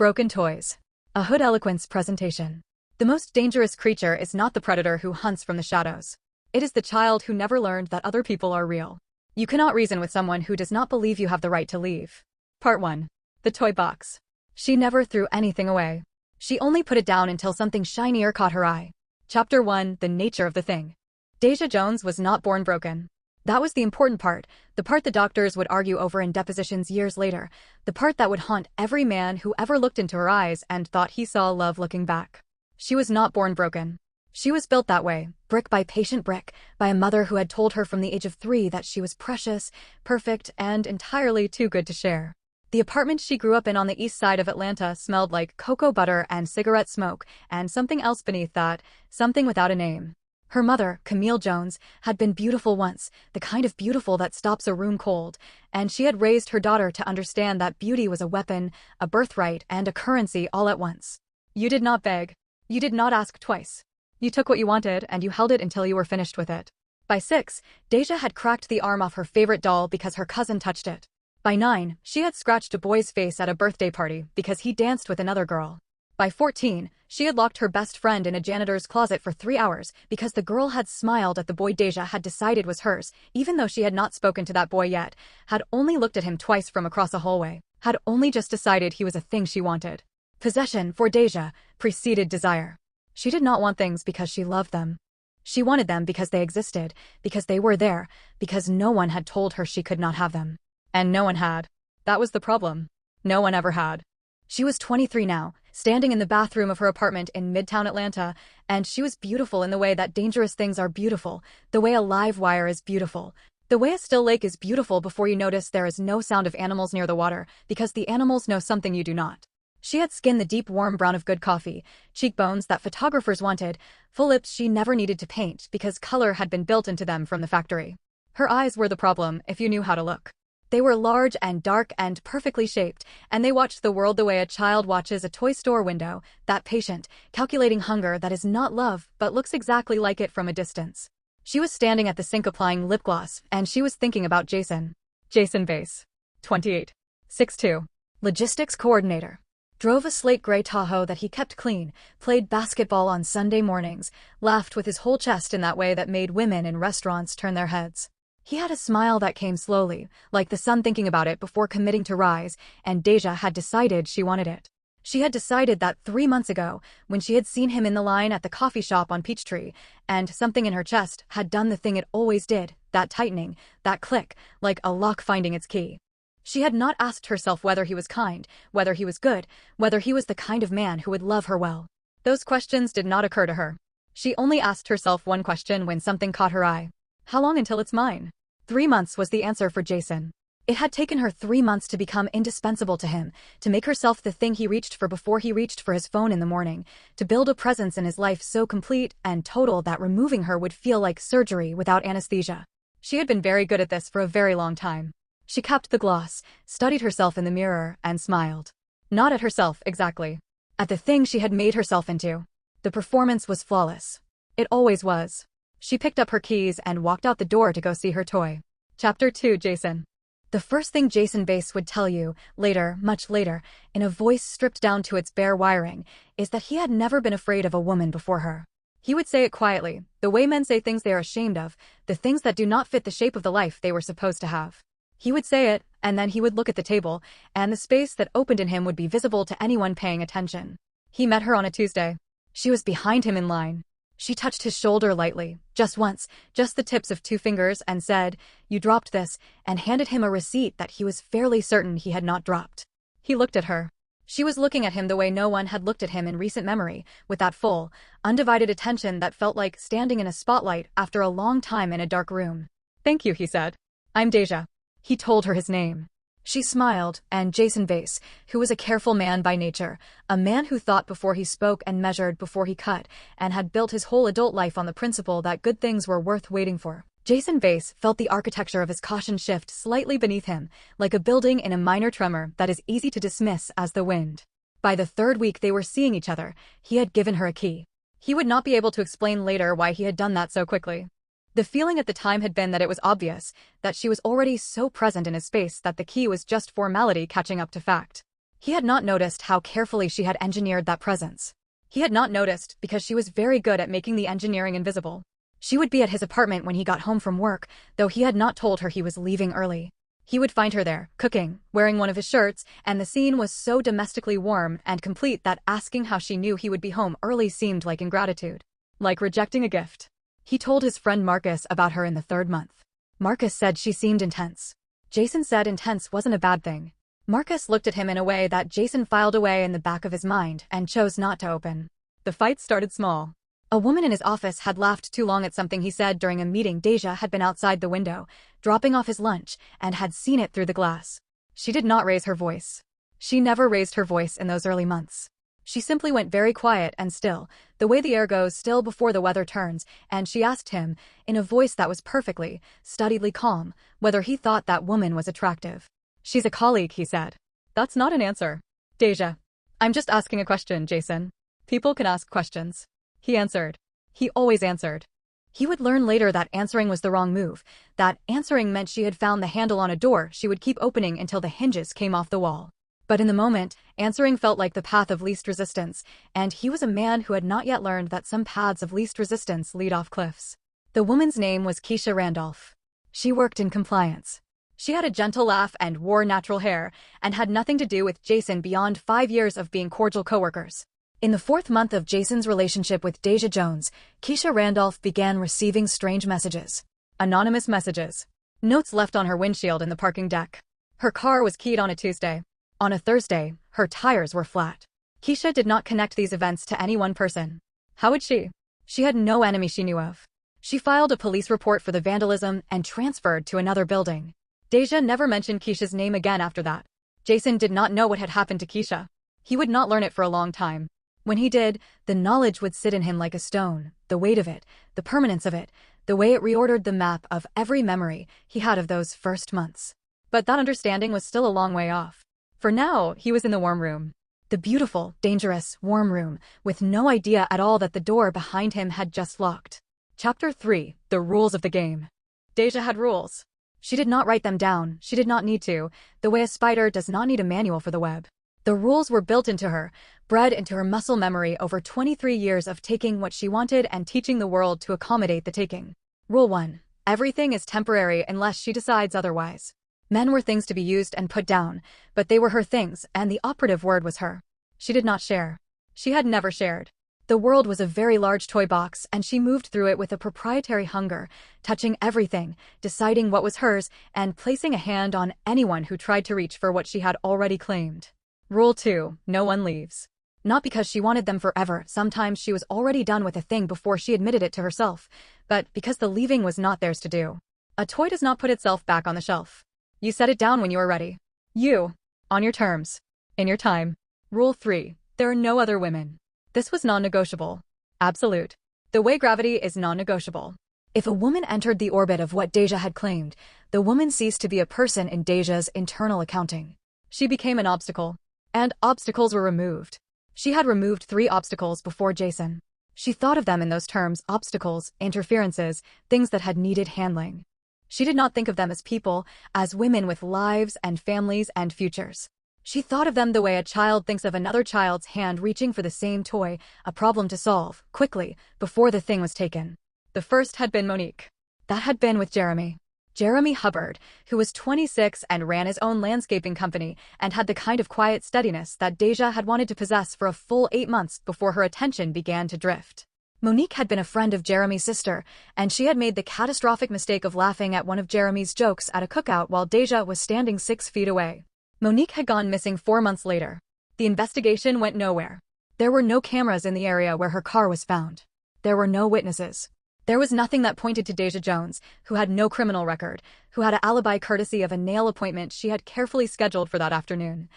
Broken toys. A Hood Eloquence presentation. The most dangerous creature is not the predator who hunts from the shadows. It is the child who never learned that other people are real. You cannot reason with someone who does not believe you have the right to leave. Part 1. The toy box. She never threw anything away. She only put it down until something shinier caught her eye. Chapter 1. The nature of the thing. Deja Jones was not born broken. That was the important part, the part the doctors would argue over in depositions years later, the part that would haunt every man who ever looked into her eyes and thought he saw love looking back. She was not born broken. She was built that way, brick by patient brick, by a mother who had told her from the age of 3 that she was precious, perfect, and entirely too good to share. The apartment she grew up in on the east side of Atlanta smelled like cocoa butter and cigarette smoke, and something else beneath that, something without a name. Her mother, Camille Jones, had been beautiful once, the kind of beautiful that stops a room cold, and she had raised her daughter to understand that beauty was a weapon, a birthright, and a currency all at once. You did not beg. You did not ask twice. You took what you wanted, and you held it until you were finished with it. By 6, Deja had cracked the arm off her favorite doll because her cousin touched it. By 9, she had scratched a boy's face at a birthday party because he danced with another girl. By 14, she had locked her best friend in a janitor's closet for 3 hours because the girl had smiled at the boy Deja had decided was hers, even though she had not spoken to that boy yet, had only looked at him twice from across a hallway, had only just decided he was a thing she wanted. Possession, for Deja, preceded desire. She did not want things because she loved them. She wanted them because they existed, because they were there, because no one had told her she could not have them. And no one had. That was the problem. No one ever had. She was 23 now, standing in the bathroom of her apartment in Midtown Atlanta, and she was beautiful in the way that dangerous things are beautiful, the way a live wire is beautiful, the way a still lake is beautiful before you notice there is no sound of animals near the water, because the animals know something you do not. She had skin the deep warm brown of good coffee, cheekbones that photographers wanted, full lips she never needed to paint because color had been built into them from the factory. Her eyes were the problem if you knew how to look. They were large and dark and perfectly shaped, and they watched the world the way a child watches a toy store window, that patient, calculating hunger that is not love but looks exactly like it from a distance. She was standing at the sink applying lip gloss, and she was thinking about Jason. Jason Bass. 28. 6'2". Logistics coordinator. Drove a slate gray Tahoe that he kept clean, played basketball on Sunday mornings, laughed with his whole chest in that way that made women in restaurants turn their heads. He had a smile that came slowly, like the sun thinking about it before committing to rise, and Deja had decided she wanted it. She had decided that 3 months ago, when she had seen him in the line at the coffee shop on Peachtree, and something in her chest had done the thing it always did, that tightening, that click, like a lock finding its key. She had not asked herself whether he was kind, whether he was good, whether he was the kind of man who would love her well. Those questions did not occur to her. She only asked herself one question when something caught her eye. How long until it's mine? 3 months was the answer for Jason. It had taken her 3 months to become indispensable to him, to make herself the thing he reached for before he reached for his phone in the morning, to build a presence in his life so complete and total that removing her would feel like surgery without anesthesia. She had been very good at this for a very long time. She capped the gloss, studied herself in the mirror, and smiled. Not at herself, exactly. At the thing she had made herself into. The performance was flawless. It always was. She picked up her keys and walked out the door to go see her toy. Chapter 2. Jason. The first thing Jason Bass would tell you, later, much later, in a voice stripped down to its bare wiring, is that he had never been afraid of a woman before her. He would say it quietly, the way men say things they are ashamed of, the things that do not fit the shape of the life they were supposed to have. He would say it, and then he would look at the table, and the space that opened in him would be visible to anyone paying attention. He met her on a Tuesday. She was behind him in line. She touched his shoulder lightly, just once, just the tips of 2 fingers, and said, "You dropped this," and handed him a receipt that he was fairly certain he had not dropped. He looked at her. She was looking at him the way no one had looked at him in recent memory, with that full, undivided attention that felt like standing in a spotlight after a long time in a dark room. "Thank you," he said. "I'm Deja." He told her his name. She smiled, and Jason Bass, who was a careful man by nature, a man who thought before he spoke and measured before he cut, and had built his whole adult life on the principle that good things were worth waiting for. Jason Bass felt the architecture of his caution shift slightly beneath him, like a building in a minor tremor that is easy to dismiss as the wind. By the 3rd week they were seeing each other, he had given her a key. He would not be able to explain later why he had done that so quickly. The feeling at the time had been that it was obvious, that she was already so present in his space that the key was just formality catching up to fact. He had not noticed how carefully she had engineered that presence. He had not noticed because she was very good at making the engineering invisible. She would be at his apartment when he got home from work, though he had not told her he was leaving early. He would find her there, cooking, wearing one of his shirts, and the scene was so domestically warm and complete that asking how she knew he would be home early seemed like ingratitude. Like rejecting a gift. He told his friend Marcus about her in the 3rd month. Marcus said she seemed intense. Jason said intense wasn't a bad thing. Marcus looked at him in a way that Jason filed away in the back of his mind and chose not to open. The fight started small. A woman in his office had laughed too long at something he said during a meeting. Deja had been outside the window, dropping off his lunch, and had seen it through the glass. She did not raise her voice. She never raised her voice in those early months. She simply went very quiet and still, the way the air goes still before the weather turns, and she asked him, in a voice that was perfectly, studiedly calm, whether he thought that woman was attractive. She's a colleague, he said. That's not an answer. Deja. I'm just asking a question, Jason. People can ask questions. He answered. He always answered. He would learn later that answering was the wrong move, that answering meant she had found the handle on a door she would keep opening until the hinges came off the wall. But in the moment, answering felt like the path of least resistance, and he was a man who had not yet learned that some paths of least resistance lead off cliffs. The woman's name was Keisha Randolph. She worked in compliance. She had a gentle laugh and wore natural hair, and had nothing to do with Jason beyond 5 years of being cordial coworkers. In the 4th month of Jason's relationship with Deja Jones, Keisha Randolph began receiving strange messages. Anonymous messages. Notes left on her windshield in the parking deck. Her car was keyed on a Tuesday. On a Thursday, her tires were flat. Keisha did not connect these events to any one person. How would she? She had no enemy she knew of. She filed a police report for the vandalism and transferred to another building. Deja never mentioned Keisha's name again after that. Jason did not know what had happened to Keisha. He would not learn it for a long time. When he did, the knowledge would sit in him like a stone, the weight of it, the permanence of it, the way it reordered the map of every memory he had of those first months. But that understanding was still a long way off. For now, he was in the warm room. The beautiful, dangerous, warm room, with no idea at all that the door behind him had just locked. Chapter 3. The Rules of the Game. Deja had rules. She did not write them down, she did not need to, the way a spider does not need a manual for the web. The rules were built into her, bred into her muscle memory over 23 years of taking what she wanted and teaching the world to accommodate the taking. Rule 1. Everything is temporary unless she decides otherwise. Men were things to be used and put down, but they were her things, and the operative word was her. She did not share. She had never shared. The world was a very large toy box, and she moved through it with a proprietary hunger, touching everything, deciding what was hers, and placing a hand on anyone who tried to reach for what she had already claimed. Rule 2. No one leaves. Not because she wanted them forever, sometimes she was already done with a thing before she admitted it to herself, but because the leaving was not theirs to do. A toy does not put itself back on the shelf. You set it down when you are ready. You. On your terms. In your time. Rule 3. There are no other women. This was non-negotiable. Absolute. The way gravity is non-negotiable. If a woman entered the orbit of what Deja had claimed, the woman ceased to be a person in Deja's internal accounting. She became an obstacle. And obstacles were removed. She had removed 3 obstacles before Jason. She thought of them in those terms: obstacles, interferences, things that had needed handling. She did not think of them as people, as women with lives and families and futures. She thought of them the way a child thinks of another child's hand reaching for the same toy, a problem to solve, quickly, before the thing was taken. The first had been Monique. That had been with Jeremy. Jeremy Hubbard, who was 26 and ran his own landscaping company and had the kind of quiet steadiness that Deja had wanted to possess for a full 8 months before her attention began to drift. Monique had been a friend of Jeremy's sister, and she had made the catastrophic mistake of laughing at one of Jeremy's jokes at a cookout while Deja was standing 6 feet away. Monique had gone missing 4 months later. The investigation went nowhere. There were no cameras in the area where her car was found. There were no witnesses. There was nothing that pointed to Deja Jones, who had no criminal record, who had an alibi courtesy of a nail appointment she had carefully scheduled for that afternoon,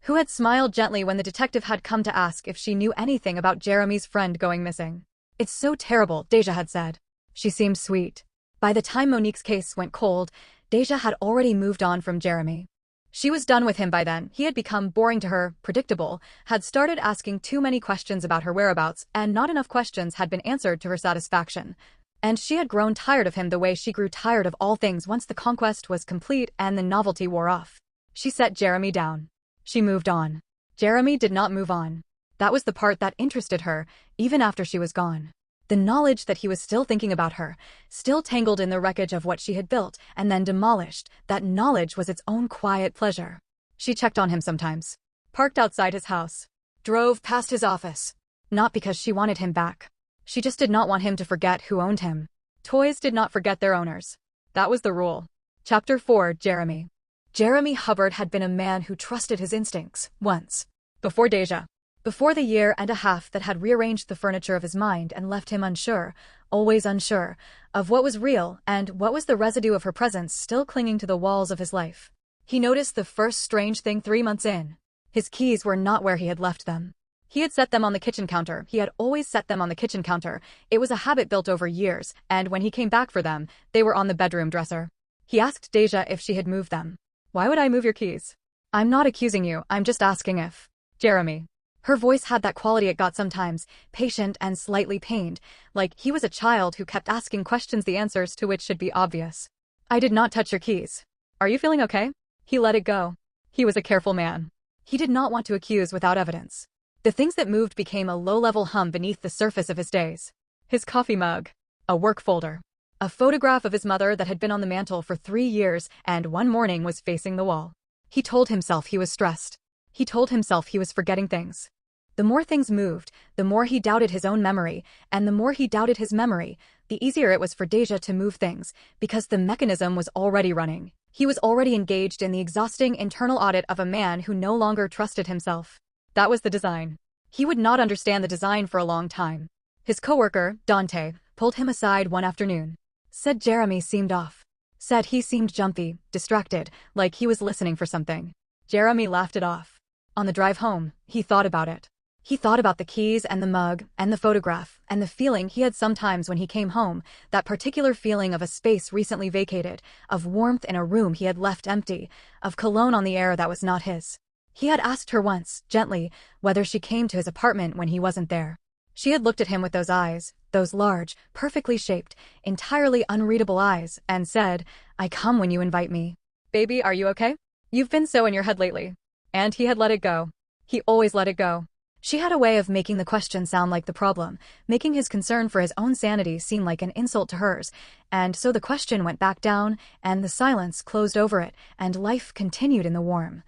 who had smiled gently when the detective had come to ask if she knew anything about Jeremy's friend going missing. "It's so terrible," Deja had said. She seemed sweet. By the time Monique's case went cold, Deja had already moved on from Jeremy. She was done with him by then. He had become boring to her, predictable, had started asking too many questions about her whereabouts, and not enough questions had been answered to her satisfaction. And she had grown tired of him the way she grew tired of all things once the conquest was complete and the novelty wore off. She set Jeremy down. She moved on. Jeremy did not move on. That was the part that interested her, even after she was gone. The knowledge that he was still thinking about her, still tangled in the wreckage of what she had built and then demolished, that knowledge was its own quiet pleasure. She checked on him sometimes. Parked outside his house. Drove past his office. Not because she wanted him back. She just did not want him to forget who owned him. Toys did not forget their owners. That was the rule. Chapter 4. Jeremy. Jeremy Hubbard had been a man who trusted his instincts, once. Before Deja. Before the year and a half that had rearranged the furniture of his mind and left him unsure, always unsure, of what was real and what was the residue of her presence still clinging to the walls of his life. He noticed the first strange thing 3 months in. His keys were not where he had left them. He had set them on the kitchen counter. He had always set them on the kitchen counter. It was a habit built over years, and when he came back for them, they were on the bedroom dresser. He asked Deja if she had moved them. Why would I move your keys? I'm not accusing you, I'm just asking if. Jeremy. Her voice had that quality it got sometimes, patient and slightly pained, like he was a child who kept asking questions the answers to which should be obvious. I did not touch your keys. Are you feeling okay? He let it go. He was a careful man. He did not want to accuse without evidence. The things that moved became a low-level hum beneath the surface of his days. His coffee mug. A work folder. A photograph of his mother that had been on the mantel for 3 years and one morning was facing the wall. He told himself he was stressed. He told himself he was forgetting things. The more things moved, the more he doubted his own memory, and the more he doubted his memory, the easier it was for Deja to move things, because the mechanism was already running. He was already engaged in the exhausting internal audit of a man who no longer trusted himself. That was the design. He would not understand the design for a long time. His coworker, Dante, pulled him aside one afternoon. Said Jeremy seemed off. Said he seemed jumpy, distracted, like he was listening for something. Jeremy laughed it off. On the drive home, he thought about it. He thought about the keys and the mug and the photograph and the feeling he had sometimes when he came home, that particular feeling of a space recently vacated, of warmth in a room he had left empty, of cologne on the air that was not his. He had asked her once, gently, whether she came to his apartment when he wasn't there. She had looked at him with those eyes, those large, perfectly shaped, entirely unreadable eyes, and said, I come when you invite me. Baby, are you okay? You've been so in your head lately. And he had let it go. He always let it go. She had a way of making the question sound like the problem, making his concern for his own sanity seem like an insult to hers, and so the question went back down, and the silence closed over it, and life continued in the warm,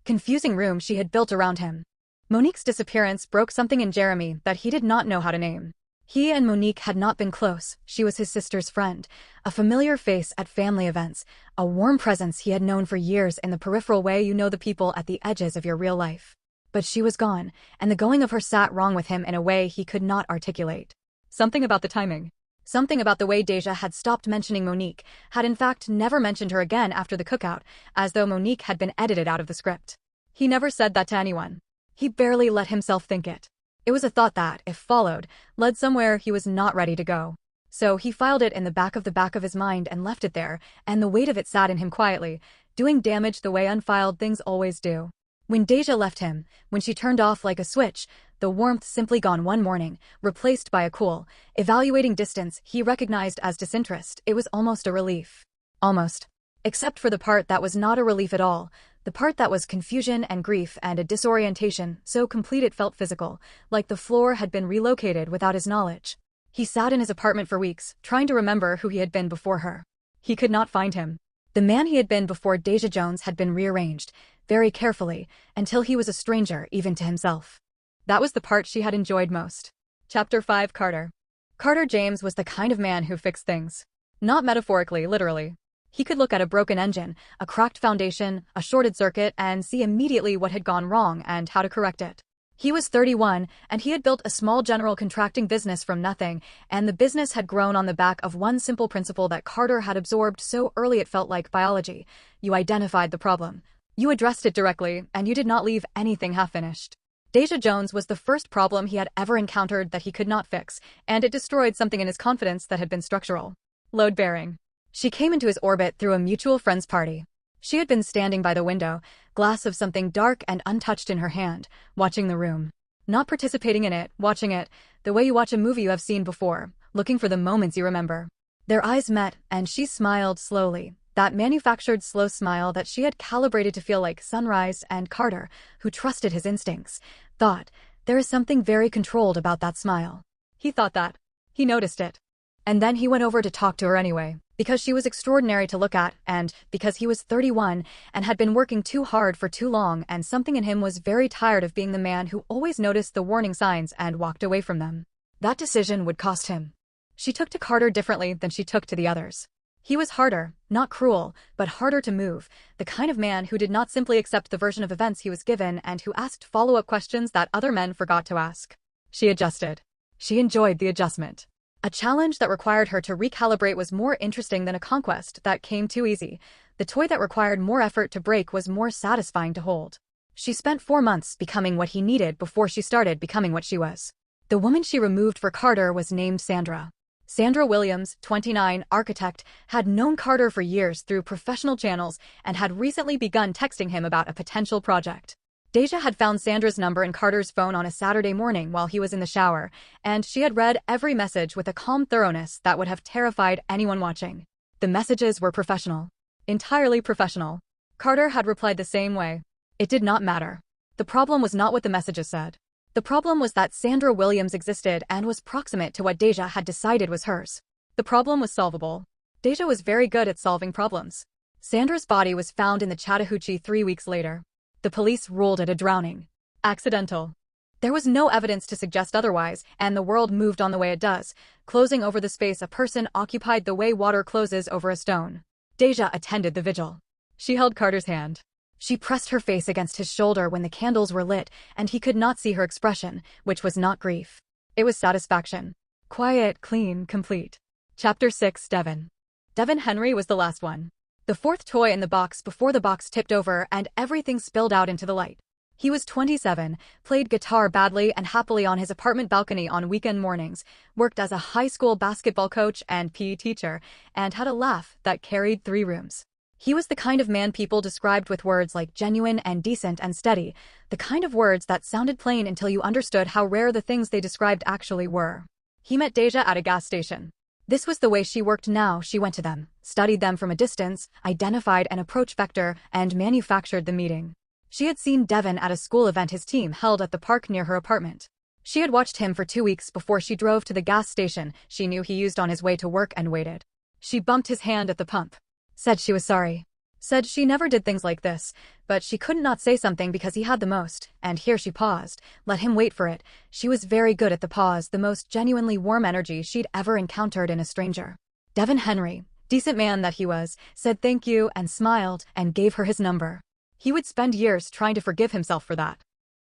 confusing room she had built around him. Monique's disappearance broke something in Jeremy that he did not know how to name. He and Monique had not been close. She was his sister's friend, a familiar face at family events, a warm presence he had known for years in the peripheral way you know the people at the edges of your real life. But she was gone, and the going of her sat wrong with him in a way he could not articulate. Something about the timing. Something about the way Deja had stopped mentioning Monique, had in fact never mentioned her again after the cookout, as though Monique had been edited out of the script. He never said that to anyone. He barely let himself think it. It was a thought that, if followed, led somewhere he was not ready to go. So he filed it in the back of his mind and left it there, and the weight of it sat in him quietly, doing damage the way unfiled things always do. When Deja left him, when she turned off like a switch, the warmth simply gone one morning, replaced by a cool, evaluating distance he recognized as disinterest, it was almost a relief. Almost. Except for the part that was not a relief at all, the part that was confusion and grief and a disorientation, so complete it felt physical, like the floor had been relocated without his knowledge. He sat in his apartment for weeks, trying to remember who he had been before her. He could not find him. The man he had been before Deja Jones had been rearranged, very carefully, until he was a stranger even to himself. That was the part she had enjoyed most. Chapter 5. Carter. Carter James was the kind of man who fixed things. Not metaphorically, literally. He could look at a broken engine, a cracked foundation, a shorted circuit, and see immediately what had gone wrong and how to correct it. He was 31, and he had built a small general contracting business from nothing, and the business had grown on the back of one simple principle that Carter had absorbed so early it felt like biology. You identified the problem. You addressed it directly, and you did not leave anything half-finished. Deja Jones was the first problem he had ever encountered that he could not fix, and it destroyed something in his confidence that had been structural. Load-bearing. She came into his orbit through a mutual friend's party. She had been standing by the window, glass of something dark and untouched in her hand, watching the room. Not participating in it, watching it, the way you watch a movie you have seen before, looking for the moments you remember. Their eyes met, and she smiled slowly, That manufactured slow smile that she had calibrated to feel like sunrise, and Carter, who trusted his instincts, thought, there is something very controlled about that smile. He thought that. He noticed it. And then he went over to talk to her anyway, because she was extraordinary to look at, and because he was 31 and had been working too hard for too long, and something in him was very tired of being the man who always noticed the warning signs and walked away from them. That decision would cost him. She took to Carter differently than she took to the others. He was harder, not cruel, but harder to move, the kind of man who did not simply accept the version of events he was given and who asked follow-up questions that other men forgot to ask. She adjusted. She enjoyed the adjustment. A challenge that required her to recalibrate was more interesting than a conquest that came too easy. The toy that required more effort to break was more satisfying to hold. She spent 4 months becoming what he needed before she started becoming what she was. The woman she removed for Carter was named Sandra. Sandra Williams, 29, architect, had known Carter for years through professional channels and had recently begun texting him about a potential project. Deja had found Sandra's number in Carter's phone on a Saturday morning while he was in the shower, and she had read every message with a calm thoroughness that would have terrified anyone watching. The messages were professional. Entirely professional. Carter had replied the same way. It did not matter. The problem was not what the messages said. The problem was that Sandra Williams existed and was proximate to what Deja had decided was hers. The problem was solvable. Deja was very good at solving problems. Sandra's body was found in the Chattahoochee 3 weeks later. The police ruled it a drowning. Accidental. There was no evidence to suggest otherwise, and the world moved on the way it does, closing over the space a person occupied the way water closes over a stone. Deja attended the vigil. She held Carter's hand. She pressed her face against his shoulder when the candles were lit, and he could not see her expression, which was not grief. It was satisfaction. Quiet, clean, complete. Chapter 6. Devin. Devin Henry was the last one. The fourth toy in the box before the box tipped over and everything spilled out into the light. He was 27, played guitar badly and happily on his apartment balcony on weekend mornings, worked as a high school basketball coach and PE teacher, and had a laugh that carried 3 rooms. He was the kind of man people described with words like genuine and decent and steady, the kind of words that sounded plain until you understood how rare the things they described actually were. He met Deja at a gas station. This was the way she worked now. She went to them, studied them from a distance, identified an approach vector, and manufactured the meeting. She had seen Devin at a school event his team held at the park near her apartment. She had watched him for 2 weeks before she drove to the gas station she knew he used on his way to work and waited. She bumped his hand at the pump. Said she was sorry. Said she never did things like this, but she couldn't not say something because he had the most, and here she paused, let him wait for it. She was very good at the pause, the most genuinely warm energy she'd ever encountered in a stranger. Devin Henry, decent man that he was, said thank you and smiled and gave her his number. He would spend years trying to forgive himself for that.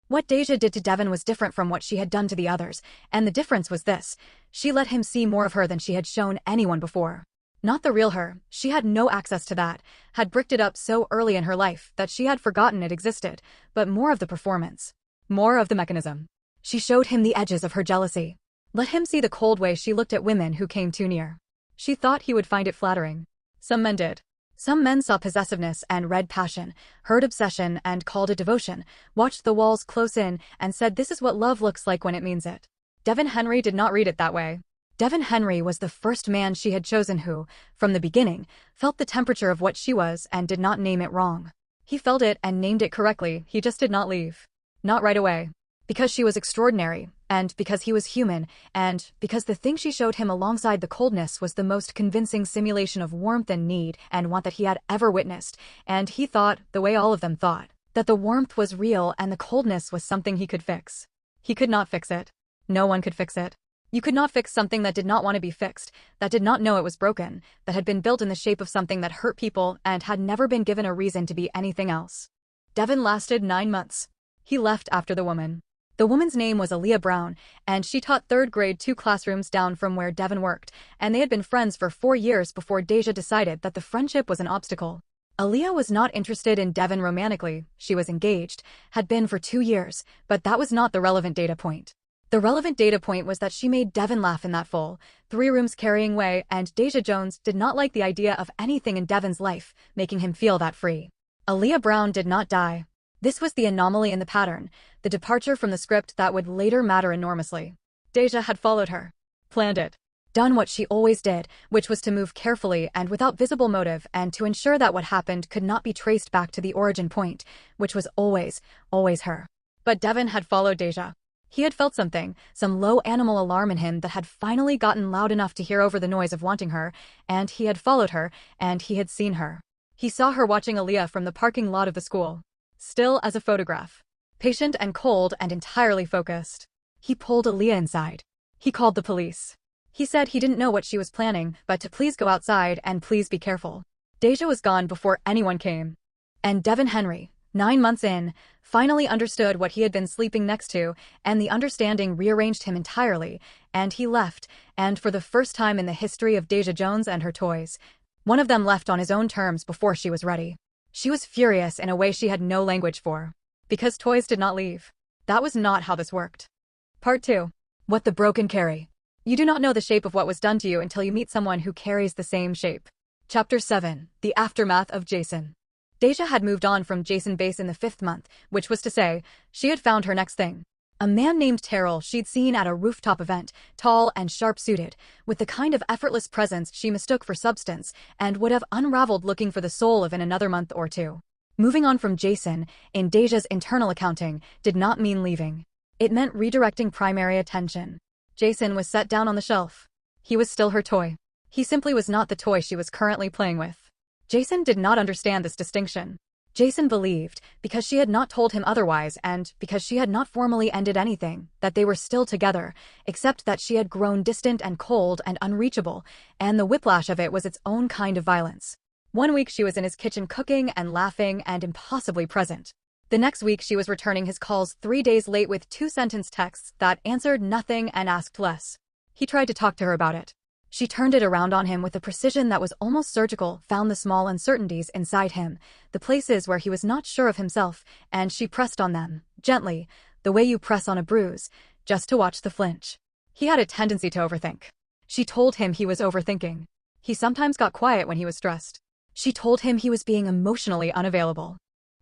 What Deja did to Devin was different from what she had done to the others, and the difference was this: she let him see more of her than she had shown anyone before. Not the real her, she had no access to that, had bricked it up so early in her life that she had forgotten it existed, but more of the performance. More of the mechanism. She showed him the edges of her jealousy. Let him see the cold way she looked at women who came too near. She thought he would find it flattering. Some men did. Some men saw possessiveness and read passion, heard obsession and called it devotion, watched the walls close in and said this is what love looks like when it means it. Devin Henry did not read it that way. Devin Henry was the first man she had chosen who, from the beginning, felt the temperature of what she was and did not name it wrong. He felt it and named it correctly, he just did not leave. Not right away. Because she was extraordinary, and because he was human, and because the thing she showed him alongside the coldness was the most convincing simulation of warmth and need and want that he had ever witnessed, and he thought, the way all of them thought, that the warmth was real and the coldness was something he could fix. He could not fix it. No one could fix it. You could not fix something that did not want to be fixed, that did not know it was broken, that had been built in the shape of something that hurt people and had never been given a reason to be anything else. Devin lasted 9 months. He left after the woman. The woman's name was Aaliyah Brown, and she taught 3rd grade 2 classrooms down from where Devin worked, and they had been friends for 4 years before Deja decided that the friendship was an obstacle. Aaliyah was not interested in Devin romantically, she was engaged, had been for 2 years, but that was not the relevant data point. The relevant data point was that she made Devin laugh in that full, 3 rooms carrying way, and Deja Jones did not like the idea of anything in Devin's life making him feel that free. Aaliyah Brown did not die. This was the anomaly in the pattern, the departure from the script that would later matter enormously. Deja had followed her. Planned it. done what she always did, which was to move carefully and without visible motive and to ensure that what happened could not be traced back to the origin point, which was always, always her. But Devin had followed Deja. He had felt something, some low animal alarm in him that had finally gotten loud enough to hear over the noise of wanting her, and he had followed her, and he had seen her. He saw her watching Aaliyah from the parking lot of the school. Still as a photograph. Patient and cold and entirely focused. He pulled Aaliyah inside. He called the police. He said he didn't know what she was planning, but to please go outside and please be careful. Deja was gone before anyone came. And Devin Henry, 9 months in, finally understood what he had been sleeping next to, and the understanding rearranged him entirely, and he left, and for the first time in the history of Deja Jones and her toys, one of them left on his own terms before she was ready. She was furious in a way she had no language for. Because toys did not leave. That was not how this worked. Part 2. What the broken carry. You do not know the shape of what was done to you until you meet someone who carries the same shape. Chapter 7. The Aftermath of Jason. Deja had moved on from Jason Base in the 5th month, which was to say, she had found her next thing. A man named Terrell she'd seen at a rooftop event, tall and sharp-suited, with the kind of effortless presence she mistook for substance, and would have unraveled looking for the soul of in another month or two. Moving on from Jason, in Deja's internal accounting, did not mean leaving. It meant redirecting primary attention. Jason was set down on the shelf. He was still her toy. He simply was not the toy she was currently playing with. Jason did not understand this distinction. Jason believed, because she had not told him otherwise and because she had not formally ended anything, that they were still together, except that she had grown distant and cold and unreachable, and the whiplash of it was its own kind of violence. 1 week she was in his kitchen cooking and laughing and impossibly present. The next week she was returning his calls 3 days late with 2-sentence texts that answered nothing and asked less. He tried to talk to her about it. She turned it around on him with a precision that was almost surgical, found the small uncertainties inside him, the places where he was not sure of himself, and she pressed on them, gently, the way you press on a bruise, just to watch the flinch. He had a tendency to overthink. She told him he was overthinking. He sometimes got quiet when he was stressed. She told him he was being emotionally unavailable.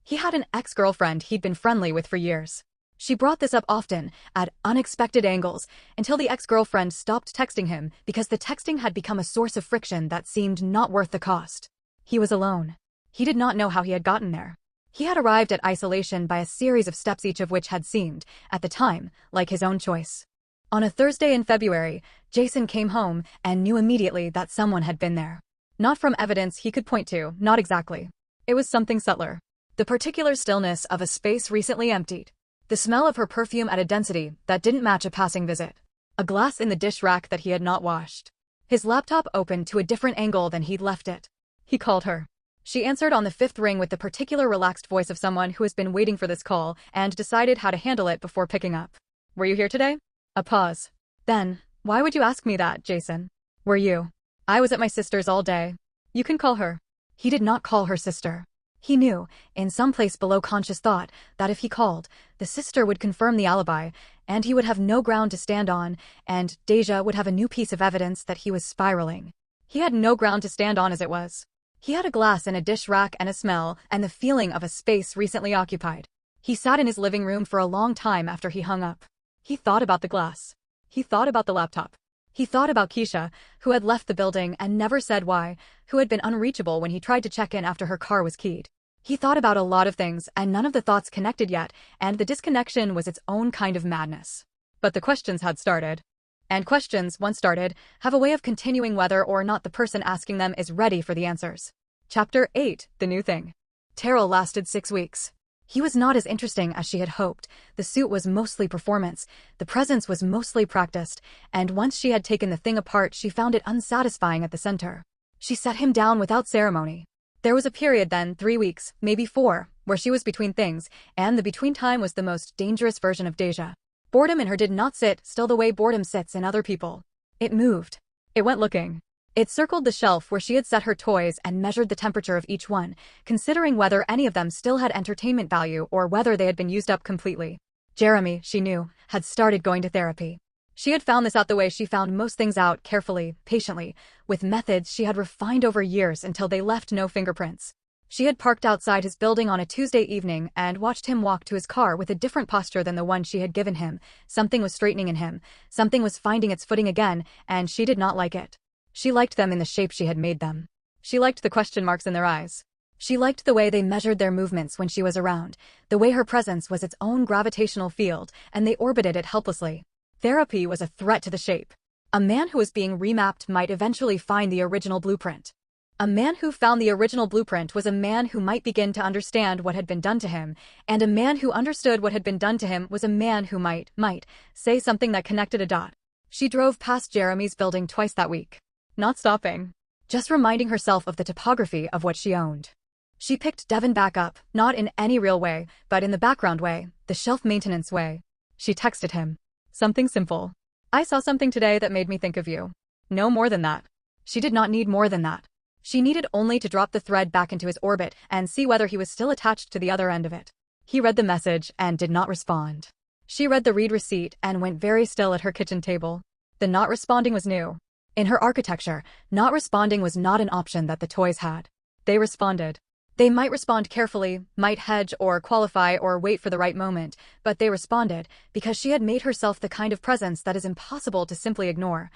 He had an ex-girlfriend he'd been friendly with for years. She brought this up often, at unexpected angles, until the ex-girlfriend stopped texting him because the texting had become a source of friction that seemed not worth the cost. He was alone. He did not know how he had gotten there. He had arrived at isolation by a series of steps, each of which had seemed, at the time, like his own choice. On a Thursday in February, Jason came home and knew immediately that someone had been there. Not from evidence he could point to, not exactly. It was something subtler. The particular stillness of a space recently emptied. The smell of her perfume at a density that didn't match a passing visit. A glass in the dish rack that he had not washed. His laptop opened to a different angle than he'd left it. He called her. She answered on the 5th ring with the particular relaxed voice of someone who has been waiting for this call and decided how to handle it before picking up. Were you here today? A pause. Then, why would you ask me that, Jason? Were you? I was at my sister's all day. You can call her. He did not call her sister. He knew, in some place below conscious thought, that if he called, the sister would confirm the alibi, and he would have no ground to stand on, and Deja would have a new piece of evidence that he was spiraling. He had no ground to stand on as it was. He had a glass in a dish rack and a smell, and the feeling of a space recently occupied. He sat in his living room for a long time after he hung up. He thought about the glass. He thought about the laptop. He thought about Keisha, who had left the building and never said why, who had been unreachable when he tried to check in after her car was keyed. He thought about a lot of things, and none of the thoughts connected yet, and the disconnection was its own kind of madness. But the questions had started. And questions, once started, have a way of continuing whether or not the person asking them is ready for the answers. Chapter 8. The New Thing. Terrell lasted 6 weeks. He was not as interesting as she had hoped. The suit was mostly performance, the presence was mostly practiced, and once she had taken the thing apart she found it unsatisfying at the center. She set him down without ceremony. There was a period then, 3 weeks, maybe 4, where she was between things, and the between time was the most dangerous version of Deja. Boredom in her did not sit still the way boredom sits in other people. It moved. It went looking. It circled the shelf where she had set her toys and measured the temperature of each one, considering whether any of them still had entertainment value or whether they had been used up completely. Jeremy, she knew, had started going to therapy. She had found this out the way she found most things out, carefully, patiently, with methods she had refined over years until they left no fingerprints. She had parked outside his building on a Tuesday evening and watched him walk to his car with a different posture than the one she had given him. Something was straightening in him. Something was finding its footing again, and she did not like it. She liked them in the shape she had made them. She liked the question marks in their eyes. She liked the way they measured their movements when she was around, the way her presence was its own gravitational field, and they orbited it helplessly. Therapy was a threat to the shape. A man who was being remapped might eventually find the original blueprint. A man who found the original blueprint was a man who might begin to understand what had been done to him, and a man who understood what had been done to him was a man who might say something that connected a dot. She drove past Jeremy's building twice that week. Not stopping. Just reminding herself of the topography of what she owned. She picked Devin back up, not in any real way, but in the background way, the shelf maintenance way. She texted him. Something simple. I saw something today that made me think of you. No more than that. She did not need more than that. She needed only to drop the thread back into his orbit and see whether he was still attached to the other end of it. He read the message and did not respond. She read the read receipt and went very still at her kitchen table. The not responding was new. In her architecture, not responding was not an option that the toys had. They responded. They might respond carefully, might hedge or qualify or wait for the right moment, but they responded because she had made herself the kind of presence that is impossible to simply ignore.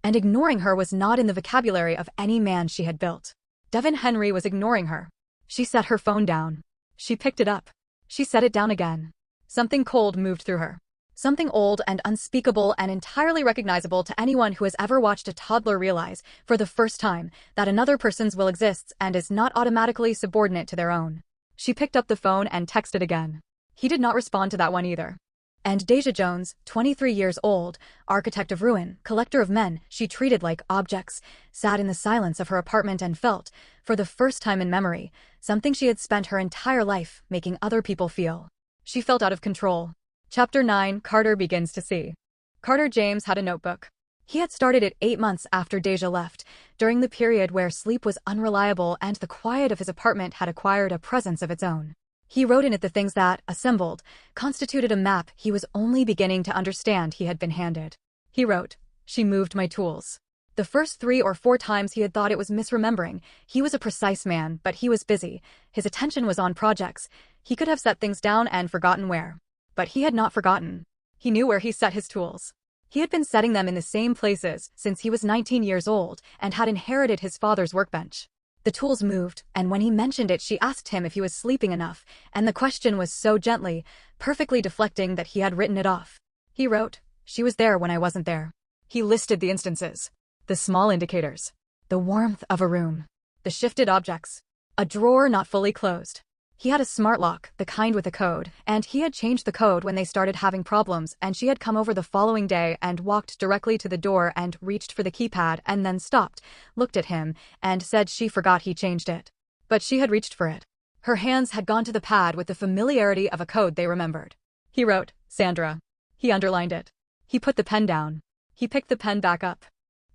And ignoring her was not in the vocabulary of any man she had built. Devin Henry was ignoring her. She set her phone down. She picked it up. She set it down again. Something cold moved through her. Something old and unspeakable and entirely recognizable to anyone who has ever watched a toddler realize, for the first time, that another person's will exists and is not automatically subordinate to their own. She picked up the phone and texted again. He did not respond to that one either. And Deja Jones, 23 years old, architect of ruin, collector of men she treated like objects, sat in the silence of her apartment and felt, for the first time in memory, something she had spent her entire life making other people feel. She felt out of control. Chapter 9, Carter begins to see. Carter James had a notebook. He had started it 8 months after Deja left, during the period where sleep was unreliable and the quiet of his apartment had acquired a presence of its own. He wrote in it the things that, assembled, constituted a map he was only beginning to understand he had been handed. He wrote, "She moved my tools." The first 3 or 4 times he had thought it was misremembering. He was a precise man, but he was busy. His attention was on projects. He could have set things down and forgotten where. But he had not forgotten. He knew where he set his tools. He had been setting them in the same places since he was 19 years old and had inherited his father's workbench. The tools moved, and when he mentioned it she asked him if he was sleeping enough, and the question was so gently, perfectly deflecting that he had written it off. He wrote, "She was there when I wasn't there." He listed the instances. The small indicators. The warmth of a room. The shifted objects. A drawer not fully closed. He had a smart lock, the kind with a code, and he had changed the code when they started having problems, and she had come over the following day and walked directly to the door and reached for the keypad and then stopped, looked at him, and said she forgot he changed it. But she had reached for it. Her hands had gone to the pad with the familiarity of a code they remembered. He wrote, "Sandra." He underlined it. He put the pen down. He picked the pen back up.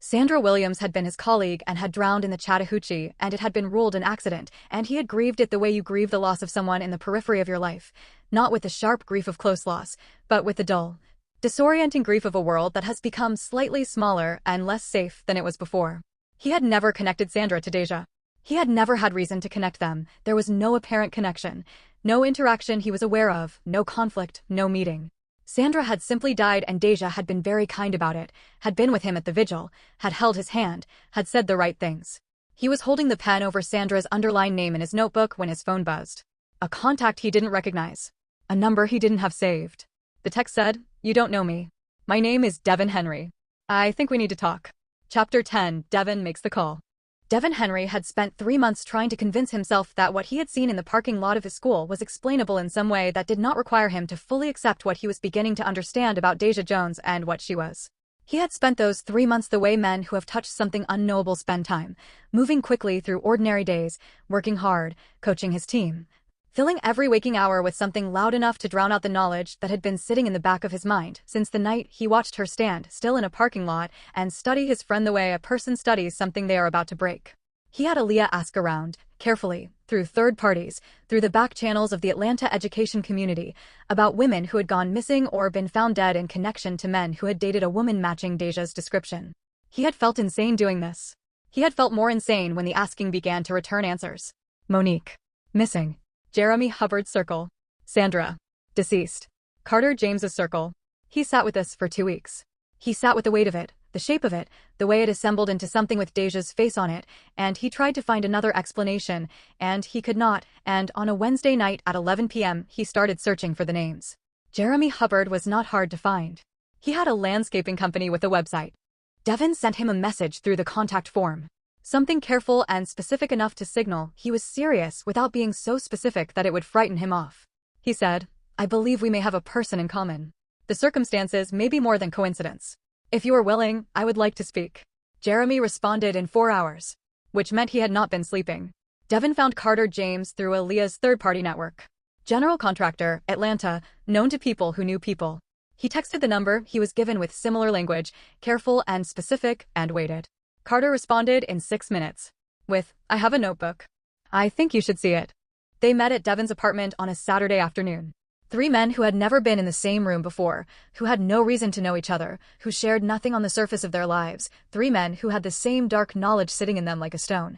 Sandra Williams had been his colleague and had drowned in the Chattahoochee, and it had been ruled an accident, and he had grieved it the way you grieve the loss of someone in the periphery of your life, not with the sharp grief of close loss, but with the dull, disorienting grief of a world that has become slightly smaller and less safe than it was before. He had never connected Sandra to Deja. He had never had reason to connect them. There was no apparent connection, no interaction he was aware of, no conflict, no meeting. Sandra had simply died and Deja had been very kind about it, had been with him at the vigil, had held his hand, had said the right things. He was holding the pen over Sandra's underlined name in his notebook when his phone buzzed. A contact he didn't recognize. A number he didn't have saved. The text said, "You don't know me. My name is Devin Henry. I think we need to talk." Chapter 10, Devin makes the call. Devin Henry had spent 3 months trying to convince himself that what he had seen in the parking lot of his school was explainable in some way that did not require him to fully accept what he was beginning to understand about Deja Jones and what she was. He had spent those 3 months the way men who have touched something unknowable spend time, moving quickly through ordinary days, working hard, coaching his team, filling every waking hour with something loud enough to drown out the knowledge that had been sitting in the back of his mind since the night he watched her stand still in a parking lot and study his friend the way a person studies something they are about to break. He had Aaliyah ask around, carefully, through third parties, through the back channels of the Atlanta education community, about women who had gone missing or been found dead in connection to men who had dated a woman matching Deja's description. He had felt insane doing this. He had felt more insane when the asking began to return answers. Monique. Missing. Jeremy Hubbard's circle. Sandra. Deceased. Carter James's circle. He sat with this for 2 weeks. He sat with the weight of it, the shape of it, the way it assembled into something with Deja's face on it, and he tried to find another explanation, and he could not, and on a Wednesday night at 11 p.m. he started searching for the names. Jeremy Hubbard was not hard to find. He had a landscaping company with a website. Devin sent him a message through the contact form. Something careful and specific enough to signal he was serious without being so specific that it would frighten him off. He said, "I believe we may have a person in common. The circumstances may be more than coincidence. If you are willing, I would like to speak." Jeremy responded in 4 hours, which meant he had not been sleeping. Devin found Carter James through Aaliyah's third-party network. General contractor, Atlanta, known to people who knew people. He texted the number he was given with similar language, careful and specific, and waited. Carter responded in 6 minutes. With, "I have a notebook. I think you should see it." They met at Devin's apartment on a Saturday afternoon. 3 men who had never been in the same room before, who had no reason to know each other, who shared nothing on the surface of their lives, 3 men who had the same dark knowledge sitting in them like a stone,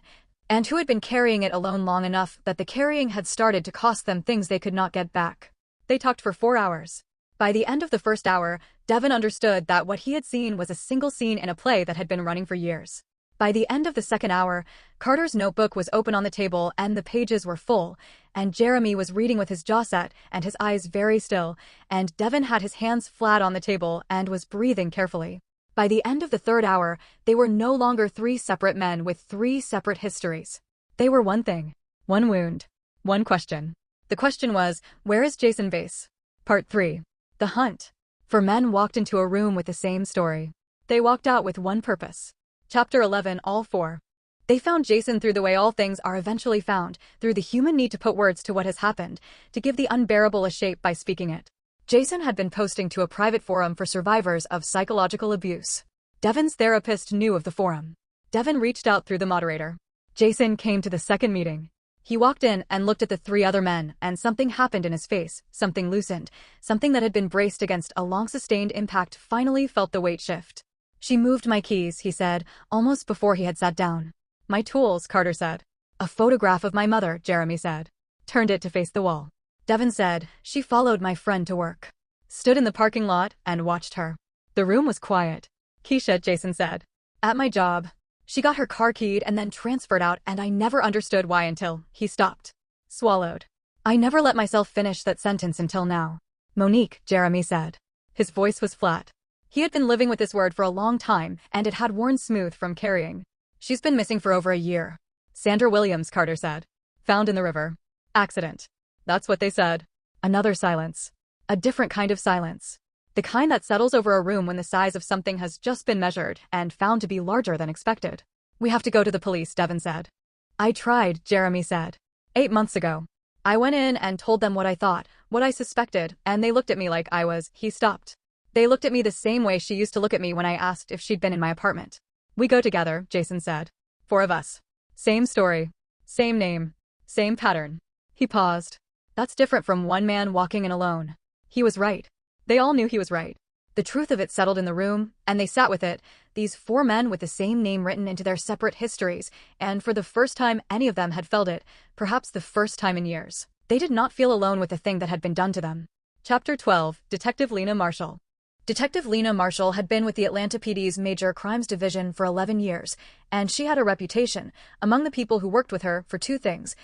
and who had been carrying it alone long enough that the carrying had started to cost them things they could not get back. They talked for 4 hours. By the end of the first hour, Devin understood that what he had seen was a single scene in a play that had been running for years. By the end of the second hour, Carter's notebook was open on the table and the pages were full, and Jeremy was reading with his jaw set and his eyes very still, and Devin had his hands flat on the table and was breathing carefully. By the end of the third hour, they were no longer 3 separate men with 3 separate histories. They were one thing, one wound, one question. The question was, where is Jason Bass? Part 3. The Hunt. 4 men walked into a room with the same story. They walked out with one purpose. Chapter 11. All 4. They found Jason through the way all things are eventually found, through the human need to put words to what has happened, to give the unbearable a shape by speaking it. Jason had been posting to a private forum for survivors of psychological abuse. Devin's therapist knew of the forum. Devin reached out through the moderator. Jason came to the second meeting. He walked in and looked at the 3 other men, and something happened in his face, something loosened, something that had been braced against a long-sustained impact finally felt the weight shift. "She moved my keys," he said, almost before he had sat down. "My tools," Carter said. "A photograph of my mother," Jeremy said. "Turned it to face the wall." Devin said, "She followed my friend to work. Stood in the parking lot and watched her." The room was quiet. "Keisha," Jason said. "At my job. She got her car keyed and then transferred out, and I never understood why until..." He stopped. Swallowed. "I never let myself finish that sentence until now." "Monique," Jeremy said. His voice was flat. He had been living with this word for a long time, and it had worn smooth from carrying. "She's been missing for over a year." "Sandra Williams," Carter said. "Found in the river. Accident." "That's what they said." Another silence. A different kind of silence. The kind that settles over a room when the size of something has just been measured and found to be larger than expected. "We have to go to the police," Devin said. "I tried," Jeremy said. 8 months ago. I went in and told them what I thought, what I suspected, and they looked at me like I was..." He stopped. "They looked at me the same way she used to look at me when I asked if she'd been in my apartment." "We go together," Jason said. 4 of us. Same story. Same name. Same pattern." He paused. "That's different from one man walking in alone." He was right. They all knew he was right. The truth of it settled in the room, and they sat with it, these 4 men with the same name written into their separate histories, and for the first time any of them had felt it, perhaps the first time in years, they did not feel alone with the thing that had been done to them. Chapter 12. Detective Lena Marshall. Detective Lena Marshall had been with the Atlanta PD's Major Crimes Division for 11 years, and she had a reputation, among the people who worked with her, for 2 things: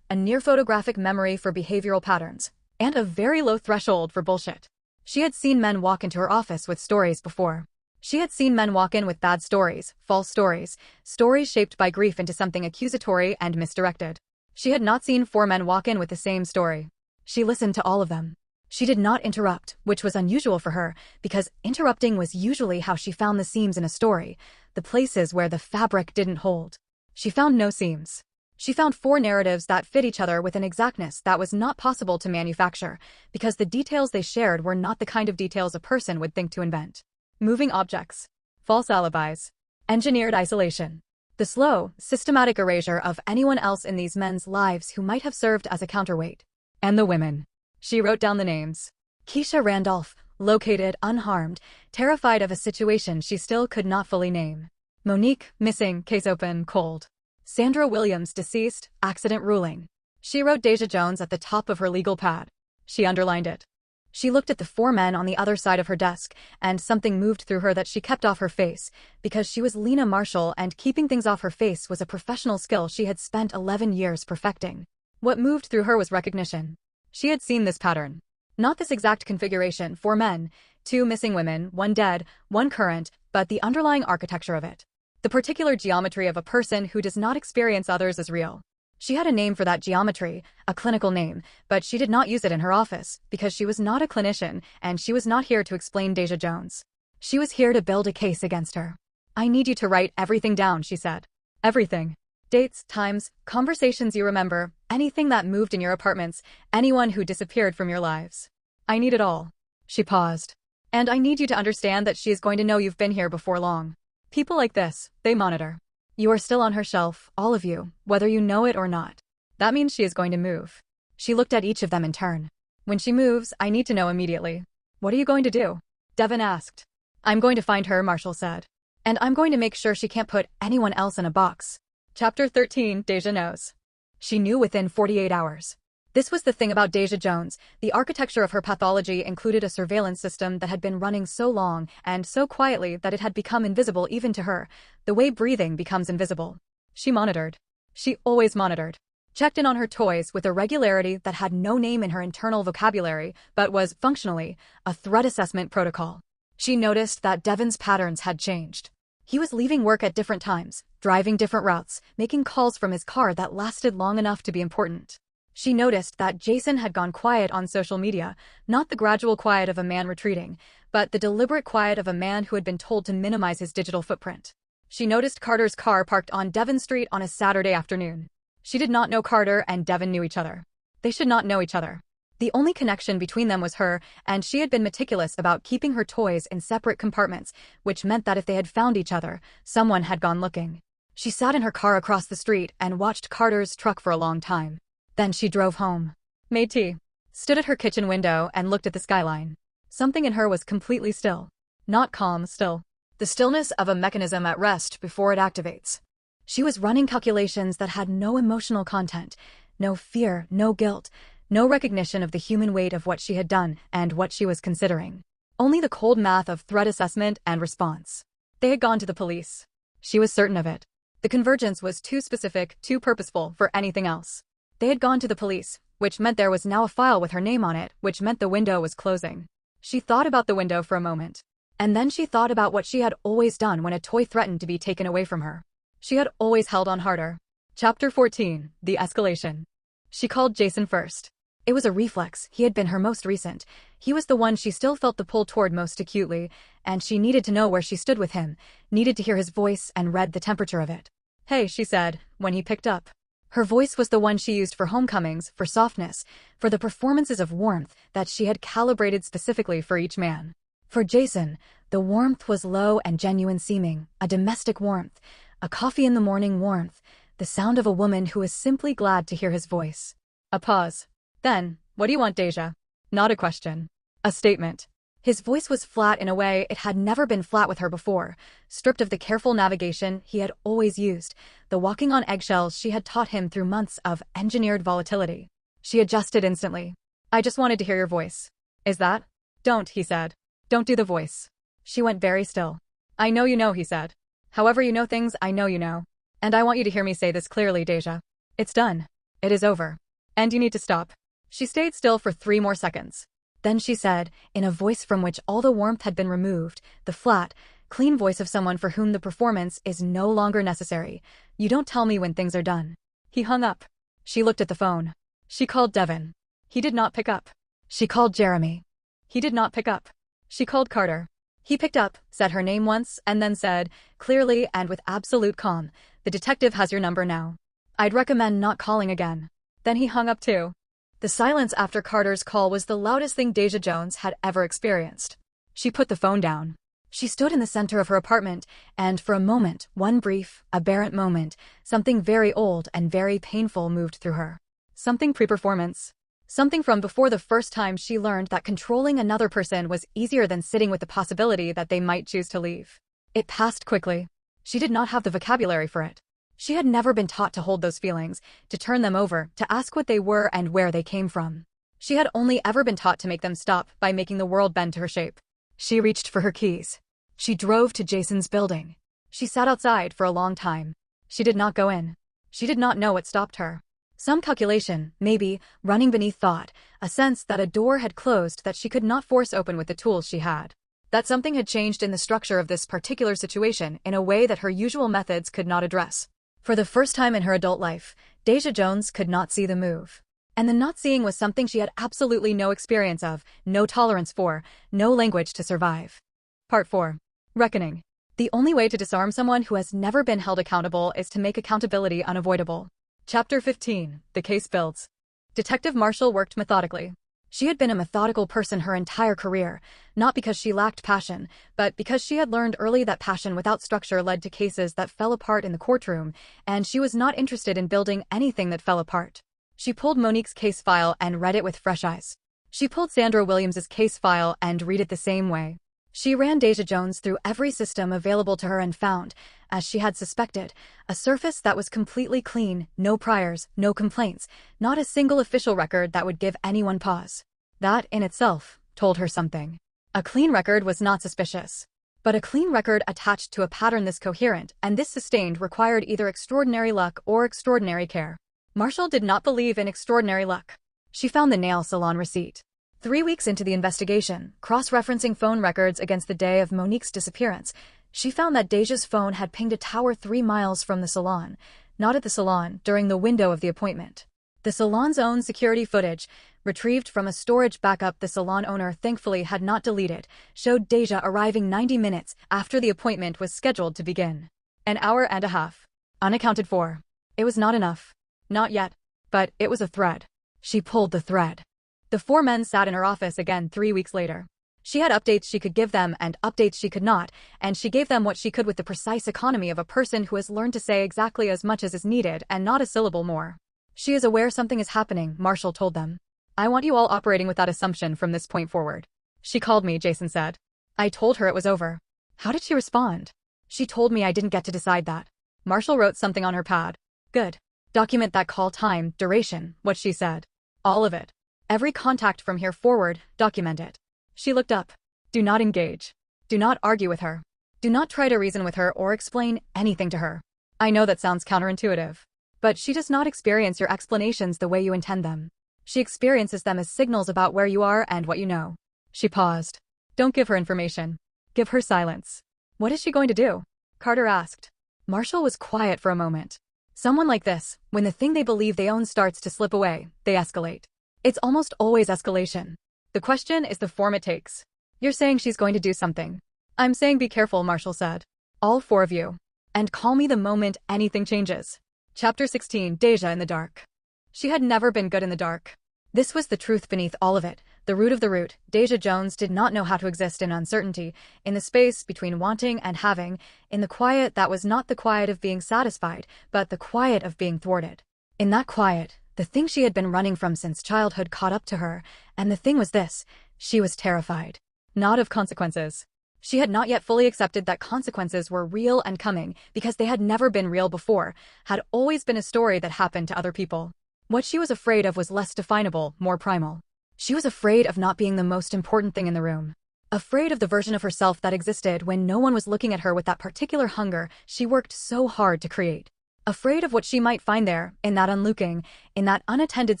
a near-photographic memory for behavioral patterns, and a very low threshold for bullshit. She had seen men walk into her office with stories before. She had seen men walk in with bad stories, false stories, stories shaped by grief into something accusatory and misdirected. She had not seen 4 men walk in with the same story. She listened to all of them. She did not interrupt, which was unusual for her, because interrupting was usually how she found the seams in a story, the places where the fabric didn't hold. She found no seams. She found 4 narratives that fit each other with an exactness that was not possible to manufacture, because the details they shared were not the kind of details a person would think to invent. Moving objects. False alibis. Engineered isolation. The slow, systematic erasure of anyone else in these men's lives who might have served as a counterweight. And the women. She wrote down the names. Keisha Randolph, located unharmed, terrified of a situation she still could not fully name. Monique, missing, case open, cold. Sandra Williams, deceased, accident ruling. She wrote Deja Jones at the top of her legal pad. She underlined it. She looked at the 4 men on the other side of her desk, and something moved through her that she kept off her face, because she was Lena Marshall and keeping things off her face was a professional skill she had spent 11 years perfecting. What moved through her was recognition. She had seen this pattern. Not this exact configuration, 4 men, 2 missing women, 1 dead, 1 current, but the underlying architecture of it. The particular geometry of a person who does not experience others as real. She had a name for that geometry, a clinical name, but she did not use it in her office, because she was not a clinician, and she was not here to explain Deja Jones. She was here to build a case against her. I need you to write everything down, she said. Everything. Dates, times, conversations you remember, anything that moved in your apartments, anyone who disappeared from your lives. I need it all. She paused. And I need you to understand that she is going to know you've been here before long. People like this, they monitor. You are still on her shelf, all of you, whether you know it or not. That means she is going to move. She looked at each of them in turn. When she moves, I need to know immediately. What are you going to do? Devin asked. I'm going to find her, Marshall said. And I'm going to make sure she can't put anyone else in a box. Chapter 13, Deja knows. She knew within 48 hours. This was the thing about Deja Jones. The architecture of her pathology included a surveillance system that had been running so long and so quietly that it had become invisible even to her, the way breathing becomes invisible. She monitored. She always monitored. Checked in on her toys with a regularity that had no name in her internal vocabulary, but was, functionally, a threat assessment protocol. She noticed that Devin's patterns had changed. He was leaving work at different times, driving different routes, making calls from his car that lasted long enough to be important. She noticed that Jason had gone quiet on social media, not the gradual quiet of a man retreating, but the deliberate quiet of a man who had been told to minimize his digital footprint. She noticed Carter's car parked on Devon Street on a Saturday afternoon. She did not know Carter and Devon knew each other. They should not know each other. The only connection between them was her, and she had been meticulous about keeping her toys in separate compartments, which meant that if they had found each other, someone had gone looking. She sat in her car across the street and watched Carter's truck for a long time. Then she drove home. Made tea. Stood at her kitchen window and looked at the skyline. Something in her was completely still. Not calm, still. The stillness of a mechanism at rest before it activates. She was running calculations that had no emotional content, no fear, no guilt, no recognition of the human weight of what she had done and what she was considering. Only the cold math of threat assessment and response. They had gone to the police. She was certain of it. The convergence was too specific, too purposeful for anything else. They had gone to the police, which meant there was now a file with her name on it, which meant the window was closing. She thought about the window for a moment. And then she thought about what she had always done when a toy threatened to be taken away from her. She had always held on harder. Chapter 14, The Escalation. She called Jason first. It was a reflex. He had been her most recent. He was the one she still felt the pull toward most acutely, and she needed to know where she stood with him, needed to hear his voice and read the temperature of it. Hey, she said, when he picked up. Her voice was the one she used for homecomings, for softness, for the performances of warmth that she had calibrated specifically for each man. For Jason, the warmth was low and genuine seeming, a domestic warmth, a coffee in the morning warmth, the sound of a woman who is simply glad to hear his voice. A pause. Then, what do you want, Deja? Not a question. A statement. His voice was flat in a way it had never been flat with her before, stripped of the careful navigation he had always used, the walking on eggshells she had taught him through months of engineered volatility. She adjusted instantly. I just wanted to hear your voice. Is that? Don't, he said. Don't do the voice. She went very still. I know you know, he said. However you know things, I know you know. And I want you to hear me say this clearly, Deja. It's done. It is over. And you need to stop. She stayed still for 3 more seconds. Then she said, in a voice from which all the warmth had been removed, the flat, clean voice of someone for whom the performance is no longer necessary, you don't tell me when things are done. He hung up. She looked at the phone. She called Devin. He did not pick up. She called Jeremy. He did not pick up. She called Carter. He picked up, said her name once, and then said, clearly and with absolute calm, the detective has your number now. I'd recommend not calling again. Then he hung up too. The silence after Carter's call was the loudest thing Deja Jones had ever experienced. She put the phone down. She stood in the center of her apartment, and for a moment, one brief, aberrant moment, something very old and very painful moved through her. Something pre-performance. Something from before the first time she learned that controlling another person was easier than sitting with the possibility that they might choose to leave. It passed quickly. She did not have the vocabulary for it. She had never been taught to hold those feelings, to turn them over, to ask what they were and where they came from. She had only ever been taught to make them stop by making the world bend to her shape. She reached for her keys. She drove to Jason's building. She sat outside for a long time. She did not go in. She did not know what stopped her. Some calculation, maybe, running beneath thought, a sense that a door had closed that she could not force open with the tools she had. That something had changed in the structure of this particular situation in a way that her usual methods could not address. For the first time in her adult life, Deja Jones could not see the move. And the not seeing was something she had absolutely no experience of, no tolerance for, no language to survive. Part 4. Reckoning. The only way to disarm someone who has never been held accountable is to make accountability unavoidable. Chapter 15. The case builds. Detective Marshall worked methodically. She had been a methodical person her entire career, not because she lacked passion, but because she had learned early that passion without structure led to cases that fell apart in the courtroom, and she was not interested in building anything that fell apart. She pulled Monique's case file and read it with fresh eyes. She pulled Sandra Williams's case file and read it the same way. She ran Deja Jones through every system available to her and found, as she had suspected, a surface that was completely clean, no priors, no complaints, not a single official record that would give anyone pause. That, in itself, told her something. A clean record was not suspicious. But a clean record attached to a pattern this coherent and this sustained required either extraordinary luck or extraordinary care. Marshall did not believe in extraordinary luck. She found the nail salon receipt. 3 weeks into the investigation, cross-referencing phone records against the day of Monique's disappearance, she found that Deja's phone had pinged a tower 3 miles from the salon, not at the salon, during the window of the appointment. The salon's own security footage, retrieved from a storage backup the salon owner thankfully had not deleted, showed Deja arriving 90 minutes after the appointment was scheduled to begin. An hour and a half. Unaccounted for. It was not enough. Not yet. But it was a thread. She pulled the thread. The 4 men sat in her office again 3 weeks later. She had updates she could give them and updates she could not, and she gave them what she could with the precise economy of a person who has learned to say exactly as much as is needed and not a syllable more. She is aware something is happening, Marshall told them. I want you all operating with that assumption from this point forward. She called me, Jason said. I told her it was over. How did she respond? She told me I didn't get to decide that. Marshall wrote something on her pad. Good. Document that call time, duration, what she said. All of it. Every contact from here forward, document it. She looked up. Do not engage. Do not argue with her. Do not try to reason with her or explain anything to her. I know that sounds counterintuitive. But she does not experience your explanations the way you intend them. She experiences them as signals about where you are and what you know. She paused. Don't give her information. Give her silence. What is she going to do? Carter asked. Marshall was quiet for a moment. Someone like this, when the thing they believe they own starts to slip away, they escalate. It's almost always escalation. The question is the form it takes. You're saying she's going to do something. I'm saying be careful, Marshall said. All 4 of you. And call me the moment anything changes. Chapter 16. Deja in the dark. She had never been good in the dark. This was the truth beneath all of it, the root of the root. Deja Jones did not know how to exist in uncertainty, in the space between wanting and having, in the quiet that was not the quiet of being satisfied, but the quiet of being thwarted. In that quiet, the thing she had been running from since childhood caught up to her, and the thing was this: she was terrified. Not of consequences. She had not yet fully accepted that consequences were real and coming, because they had never been real before, had always been a story that happened to other people. What she was afraid of was less definable, more primal. She was afraid of not being the most important thing in the room. Afraid of the version of herself that existed when no one was looking at her with that particular hunger she worked so hard to create. Afraid of what she might find there, in that unlooking, in that unattended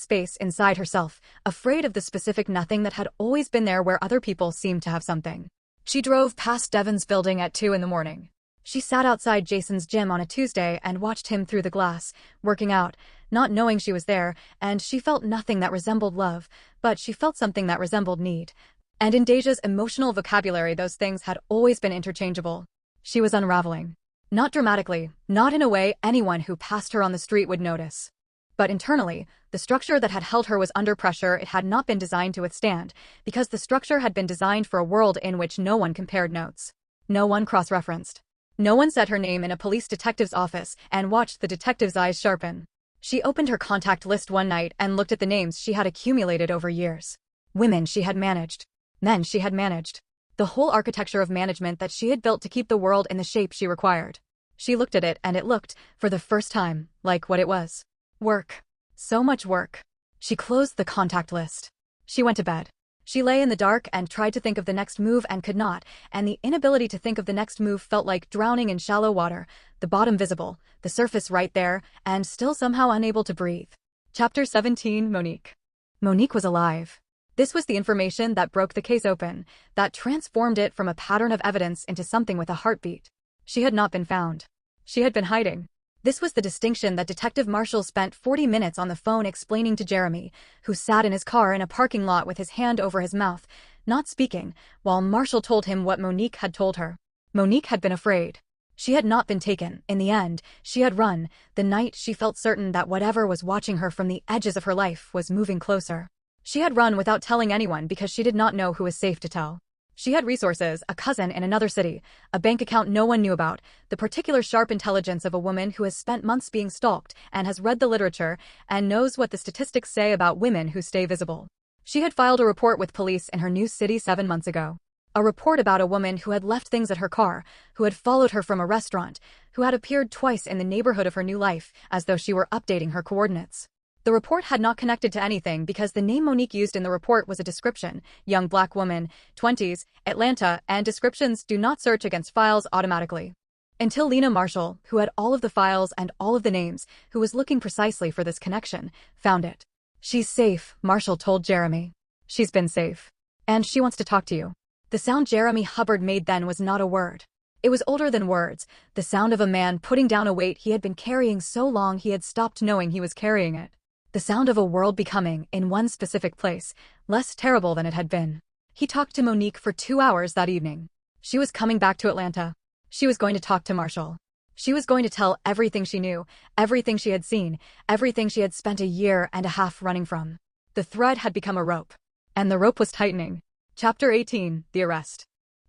space inside herself, afraid of the specific nothing that had always been there where other people seemed to have something. She drove past Devon's building at 2 in the morning. She sat outside Jason's gym on a Tuesday and watched him through the glass, working out, not knowing she was there, and she felt nothing that resembled love, but she felt something that resembled need. And in Deja's emotional vocabulary those things had always been interchangeable. She was unraveling. Not dramatically, not in a way anyone who passed her on the street would notice. But internally, the structure that had held her was under pressure it had not been designed to withstand, because the structure had been designed for a world in which no one compared notes. No one cross-referenced. No one said her name in a police detective's office and watched the detective's eyes sharpen. She opened her contact list one night and looked at the names she had accumulated over years. Women she had managed. Men she had managed. The whole architecture of management that she had built to keep the world in the shape she required. She looked at it and it looked, for the first time, like what it was. Work. So much work. She closed the contact list. She went to bed. She lay in the dark and tried to think of the next move and could not, and the inability to think of the next move felt like drowning in shallow water, the bottom visible, the surface right there, and still somehow unable to breathe. Chapter 17. Monique. Monique was alive. This was the information that broke the case open, that transformed it from a pattern of evidence into something with a heartbeat. She had not been found. She had been hiding. This was the distinction that Detective Marshall spent 40 minutes on the phone explaining to Jeremy, who sat in his car in a parking lot with his hand over his mouth, not speaking, while Marshall told him what Monique had told her. Monique had been afraid. She had not been taken. In the end, she had run. The night she felt certain that whatever was watching her from the edges of her life was moving closer. She had run without telling anyone because she did not know who was safe to tell. She had resources, a cousin in another city, a bank account no one knew about, the particular sharp intelligence of a woman who has spent months being stalked and has read the literature and knows what the statistics say about women who stay visible. She had filed a report with police in her new city 7 months ago. A report about a woman who had left things at her car, who had followed her from a restaurant, who had appeared twice in the neighborhood of her new life, as though she were updating her coordinates. The report had not connected to anything because the name Monique used in the report was a description, young black woman, 20s, Atlanta, and descriptions do not search against files automatically. Until Lena Marshall, who had all of the files and all of the names, who was looking precisely for this connection, found it. She's safe, Marshall told Jeremy. She's been safe. And she wants to talk to you. The sound Jeremy Hubbard made then was not a word. It was older than words, the sound of a man putting down a weight he had been carrying so long he had stopped knowing he was carrying it. The sound of a world becoming, in one specific place, less terrible than it had been. He talked to Monique for 2 hours that evening. She was coming back to Atlanta. She was going to talk to Marshall. She was going to tell everything she knew, everything she had seen, everything she had spent a year and a half running from. The thread had become a rope. And the rope was tightening. Chapter 18. The Arrest.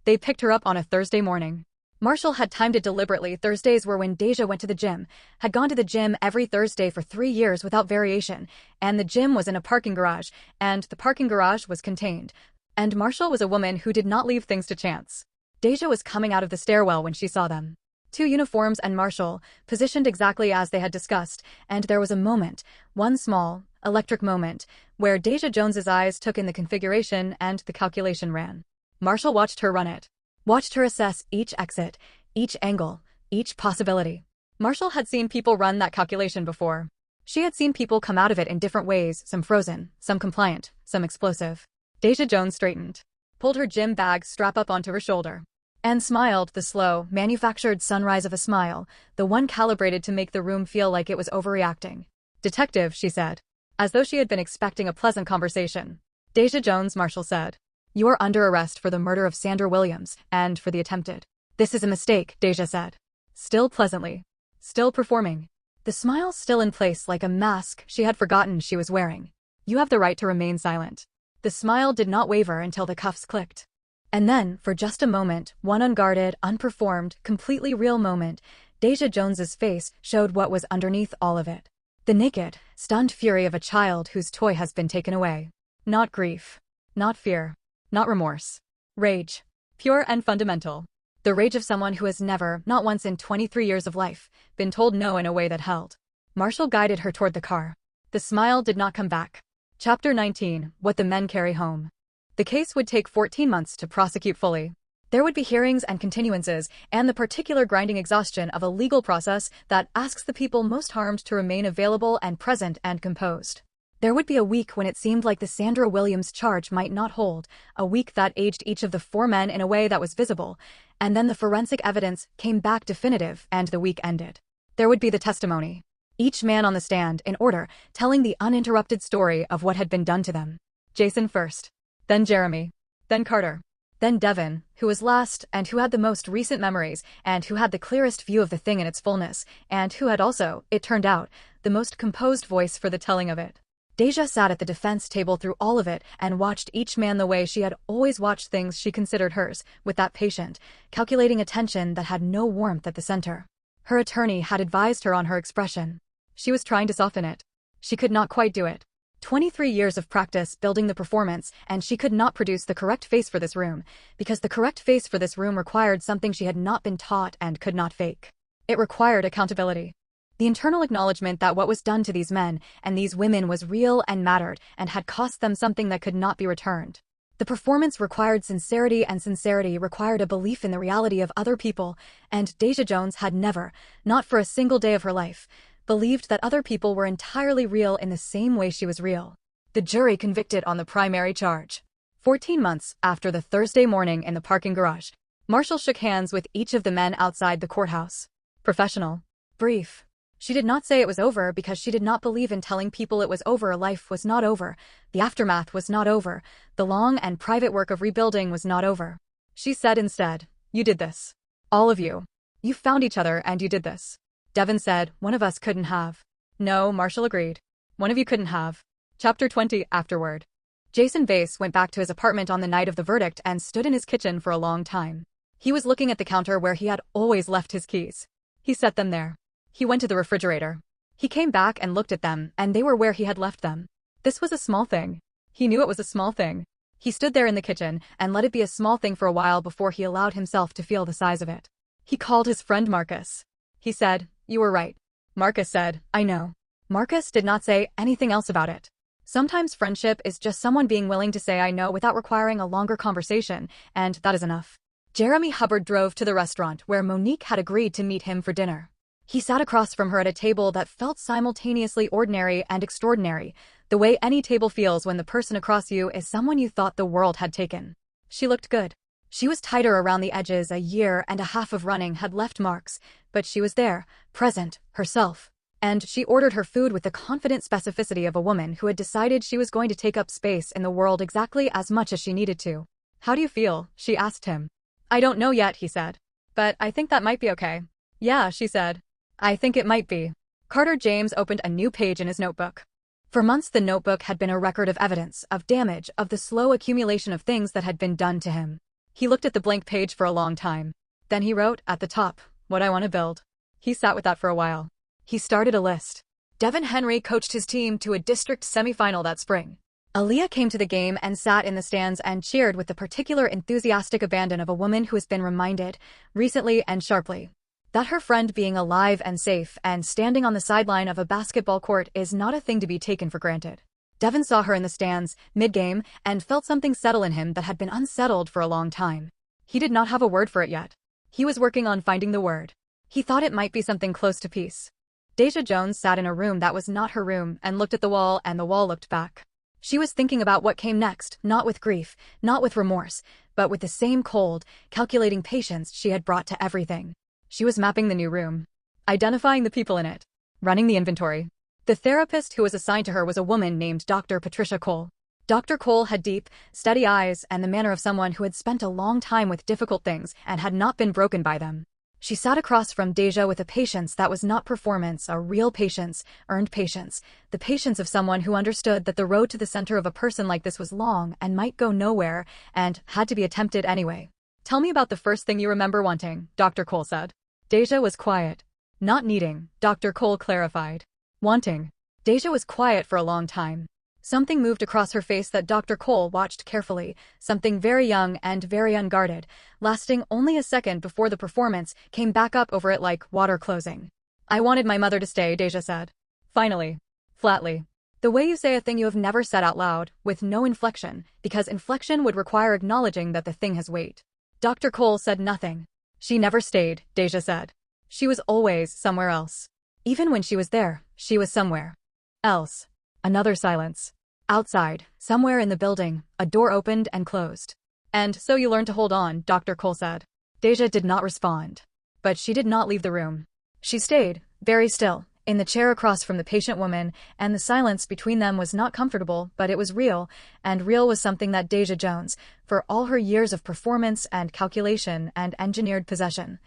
They picked her up on a Thursday morning. Marshall had timed it deliberately. Thursdays were when Deja went to the gym, had gone to the gym every Thursday for 3 years without variation, and the gym was in a parking garage, and the parking garage was contained. And Marshall was a woman who did not leave things to chance. Deja was coming out of the stairwell when she saw them. 2 uniforms and Marshall, positioned exactly as they had discussed, and there was a moment, one small, electric moment, where Deja Jones's eyes took in the configuration and the calculation ran. Marshall watched her run it. Watched her assess each exit, each angle, each possibility. Marshall had seen people run that calculation before. She had seen people come out of it in different ways, some frozen, some compliant, some explosive. Deja Jones straightened, pulled her gym bag strap up onto her shoulder, and smiled, the slow, manufactured sunrise of a smile, the one calibrated to make the room feel like it was overreacting. "Detective," she said, as though she had been expecting a pleasant conversation. "Deja Jones," Marshall said. "You are under arrest for the murder of Sandra Williams, and for the attempted." "This is a mistake," Deja said. Still pleasantly. Still performing. The smile still in place like a mask she had forgotten she was wearing. "You have the right to remain silent." The smile did not waver until the cuffs clicked. And then, for just a moment, one unguarded, unperformed, completely real moment, Deja Jones's face showed what was underneath all of it. The naked, stunned fury of a child whose toy has been taken away. Not grief. Not fear. Not remorse. Rage. Pure and fundamental. The rage of someone who has never, not once in 23 years of life, been told no in a way that held. Marshall guided her toward the car. The smile did not come back. Chapter 19. What the Men Carry Home. The case would take 14 months to prosecute fully. There would be hearings and continuances, and the particular grinding exhaustion of a legal process that asks the people most harmed to remain available and present and composed. There would be a week when it seemed like the Sandra Williams charge might not hold, a week that aged each of the 4 men in a way that was visible, and then the forensic evidence came back definitive and the week ended. There would be the testimony. Each man on the stand, in order, telling the uninterrupted story of what had been done to them. Jason first. Then Jeremy. Then Carter. Then Devin, who was last and who had the most recent memories and who had the clearest view of the thing in its fullness, and who had also, it turned out, the most composed voice for the telling of it. Deja sat at the defense table through all of it and watched each man the way she had always watched things she considered hers, with that patient, calculating attention that had no warmth at the center. Her attorney had advised her on her expression. She was trying to soften it. She could not quite do it. 23 years of practice building the performance, and she could not produce the correct face for this room, because the correct face for this room required something she had not been taught and could not fake. It required accountability. The internal acknowledgement that what was done to these men and these women was real and mattered and had cost them something that could not be returned. The performance required sincerity, and sincerity required a belief in the reality of other people, and Deja Jones had never, not for a single day of her life, believed that other people were entirely real in the same way she was real. The jury convicted on the primary charge. 14 months after the Thursday morning in the parking garage, Marshall shook hands with each of the men outside the courthouse. Professional. Brief. She did not say it was over because she did not believe in telling people it was over. Life was not over. The aftermath was not over. The long and private work of rebuilding was not over. She said instead, "You did this. All of you. You found each other and you did this." Devin said, "One of us couldn't have." "No," Marshall agreed. "One of you couldn't have." Chapter 20. Afterward. Jason Bass went back to his apartment on the night of the verdict and stood in his kitchen for a long time. He was looking at the counter where he had always left his keys. He set them there. He went to the refrigerator. He came back and looked at them, and they were where he had left them. This was a small thing. He knew it was a small thing. He stood there in the kitchen and let it be a small thing for a while before he allowed himself to feel the size of it. He called his friend Marcus. He said, "You were right." Marcus said, "I know." Marcus did not say anything else about it. Sometimes friendship is just someone being willing to say "I know" without requiring a longer conversation, and that is enough. Jeremy Hubbard drove to the restaurant where Monique had agreed to meet him for dinner. He sat across from her at a table that felt simultaneously ordinary and extraordinary, the way any table feels when the person across you is someone you thought the world had taken. She looked good. She was tighter around the edges. A year and a half of running had left marks, but she was there, present, herself. And she ordered her food with the confident specificity of a woman who had decided she was going to take up space in the world exactly as much as she needed to. "How do you feel?" she asked him. "I don't know yet," he said. "But I think that might be okay." "Yeah," she said. "I think it might be." Carter James opened a new page in his notebook. For months the notebook had been a record of evidence, of damage, of the slow accumulation of things that had been done to him. He looked at the blank page for a long time. Then he wrote, at the top, "What I want to build." He sat with that for a while. He started a list. Devin Henry coached his team to a district semifinal that spring. Aaliyah came to the game and sat in the stands and cheered with the particular enthusiastic abandon of a woman who has been reminded, recently and sharply, that her friend being alive and safe and standing on the sideline of a basketball court is not a thing to be taken for granted. Devin saw her in the stands, mid-game, and felt something settle in him that had been unsettled for a long time. He did not have a word for it yet. He was working on finding the word. He thought it might be something close to peace. Deja Jones sat in a room that was not her room and looked at the wall, and the wall looked back. She was thinking about what came next, not with grief, not with remorse, but with the same cold, calculating patience she had brought to everything. She was mapping the new room, identifying the people in it, running the inventory. The therapist who was assigned to her was a woman named Dr. Patricia Cole. Dr. Cole had deep, steady eyes and the manner of someone who had spent a long time with difficult things and had not been broken by them. She sat across from Deja with a patience that was not performance, a real patience, earned patience, the patience of someone who understood that the road to the center of a person like this was long and might go nowhere and had to be attempted anyway. "Tell me about the first thing you remember wanting," Dr. Cole said. Deja was quiet. "Not needing," Dr. Cole clarified. "Wanting." Deja was quiet for a long time. Something moved across her face that Dr. Cole watched carefully, something very young and very unguarded, lasting only a second before the performance came back up over it like water closing. "I wanted my mother to stay," Deja said. Finally. Flatly. The way you say a thing you have never said out loud, with no inflection, because inflection would require acknowledging that the thing has weight. Dr. Cole said nothing. "She never stayed," Deja said. "She was always somewhere else. Even when she was there, she was somewhere else." Another silence. Outside, somewhere in the building, a door opened and closed. "And so you learned to hold on," Dr. Cole said. Deja did not respond. But she did not leave the room. She stayed, very still, in the chair across from the patient woman, and the silence between them was not comfortable, but it was real, and real was something that Deja Jones, for all her years of performance and calculation and engineered possession,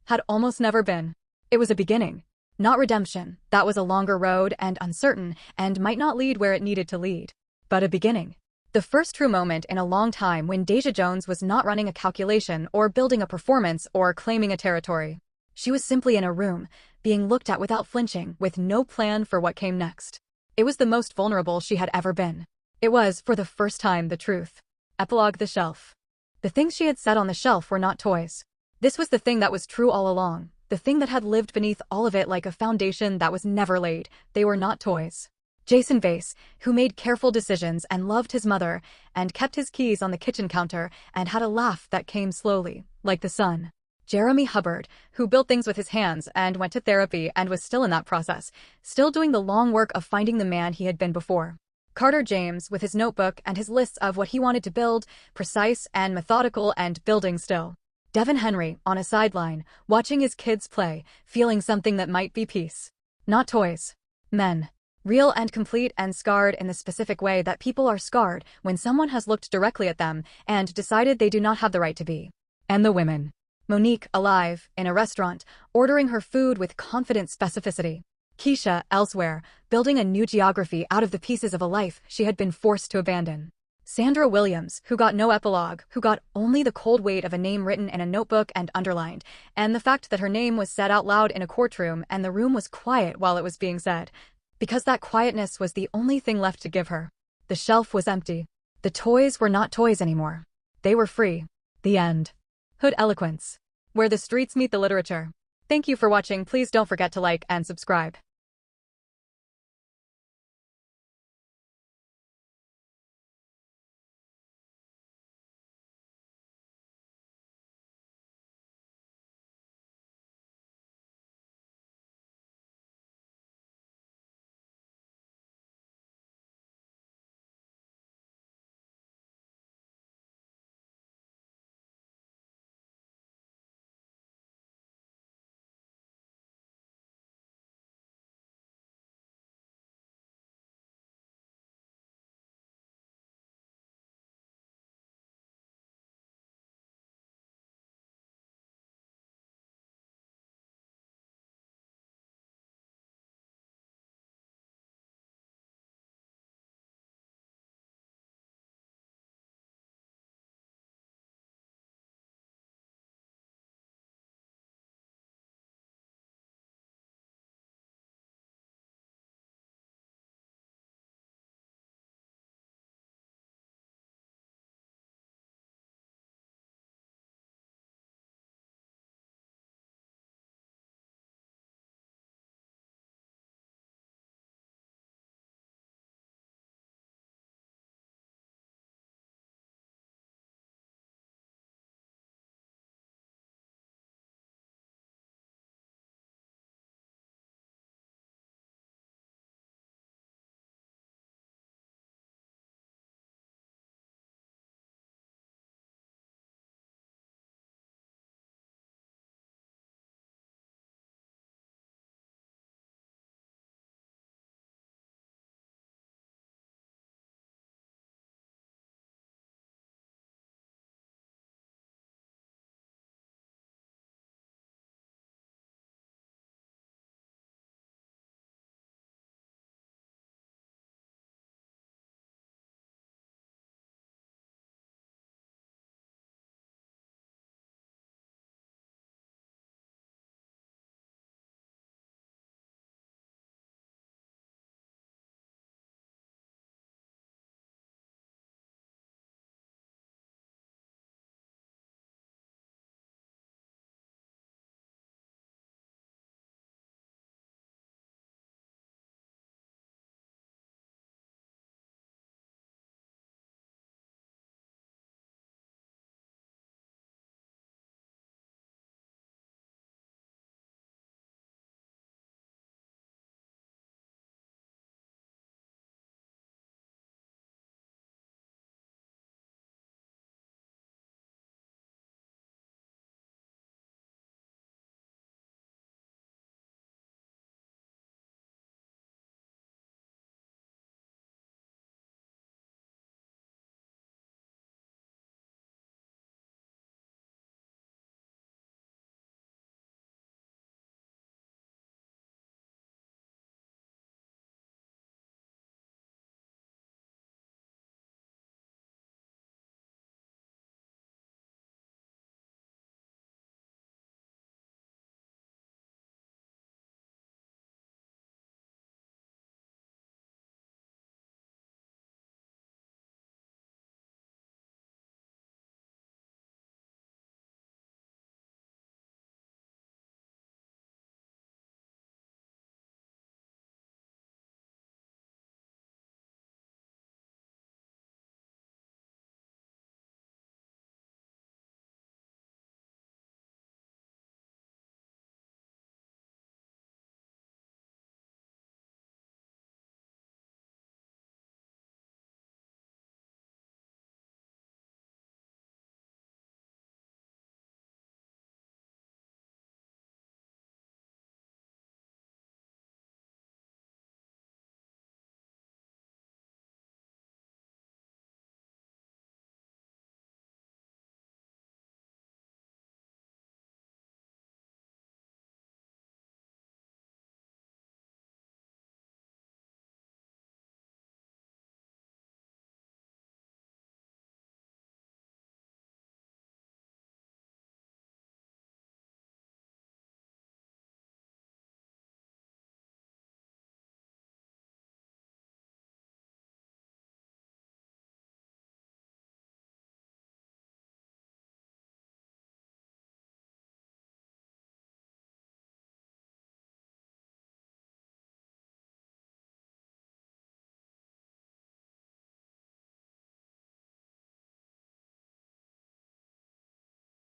had almost never been. It was a beginning. Not redemption, that was a longer road and uncertain, and might not lead where it needed to lead. But a beginning. The first true moment in a long time when Deja Jones was not running a calculation or building a performance or claiming a territory. She was simply in a room, being looked at without flinching, with no plan for what came next. It was the most vulnerable she had ever been. It was, for the first time, the truth. Epilogue: the shelf. The things she had set on the shelf were not toys. This was the thing that was true all along. The thing that had lived beneath all of it like a foundation that was never laid. They were not toys. Jason Vase, who made careful decisions and loved his mother, and kept his keys on the kitchen counter, and had a laugh that came slowly, like the sun. Jeremy Hubbard, who built things with his hands and went to therapy and was still in that process, still doing the long work of finding the man he had been before. Carter James, with his notebook and his lists of what he wanted to build, precise and methodical and building still. Devin Henry, on a sideline, watching his kids play, feeling something that might be peace. Not toys. Men. Real and complete and scarred in the specific way that people are scarred when someone has looked directly at them and decided they do not have the right to be. And the women. Monique, alive, in a restaurant, ordering her food with confident specificity. Keisha, elsewhere, building a new geography out of the pieces of a life she had been forced to abandon. Sandra Williams, who got no epilogue, who got only the cold weight of a name written in a notebook and underlined, and the fact that her name was said out loud in a courtroom and the room was quiet while it was being said. Because that quietness was the only thing left to give her. The shelf was empty. The toys were not toys anymore. They were free. The end. Hood Eloquence. Where the streets meet the literature. Thank you for watching. Please don't forget to like and subscribe.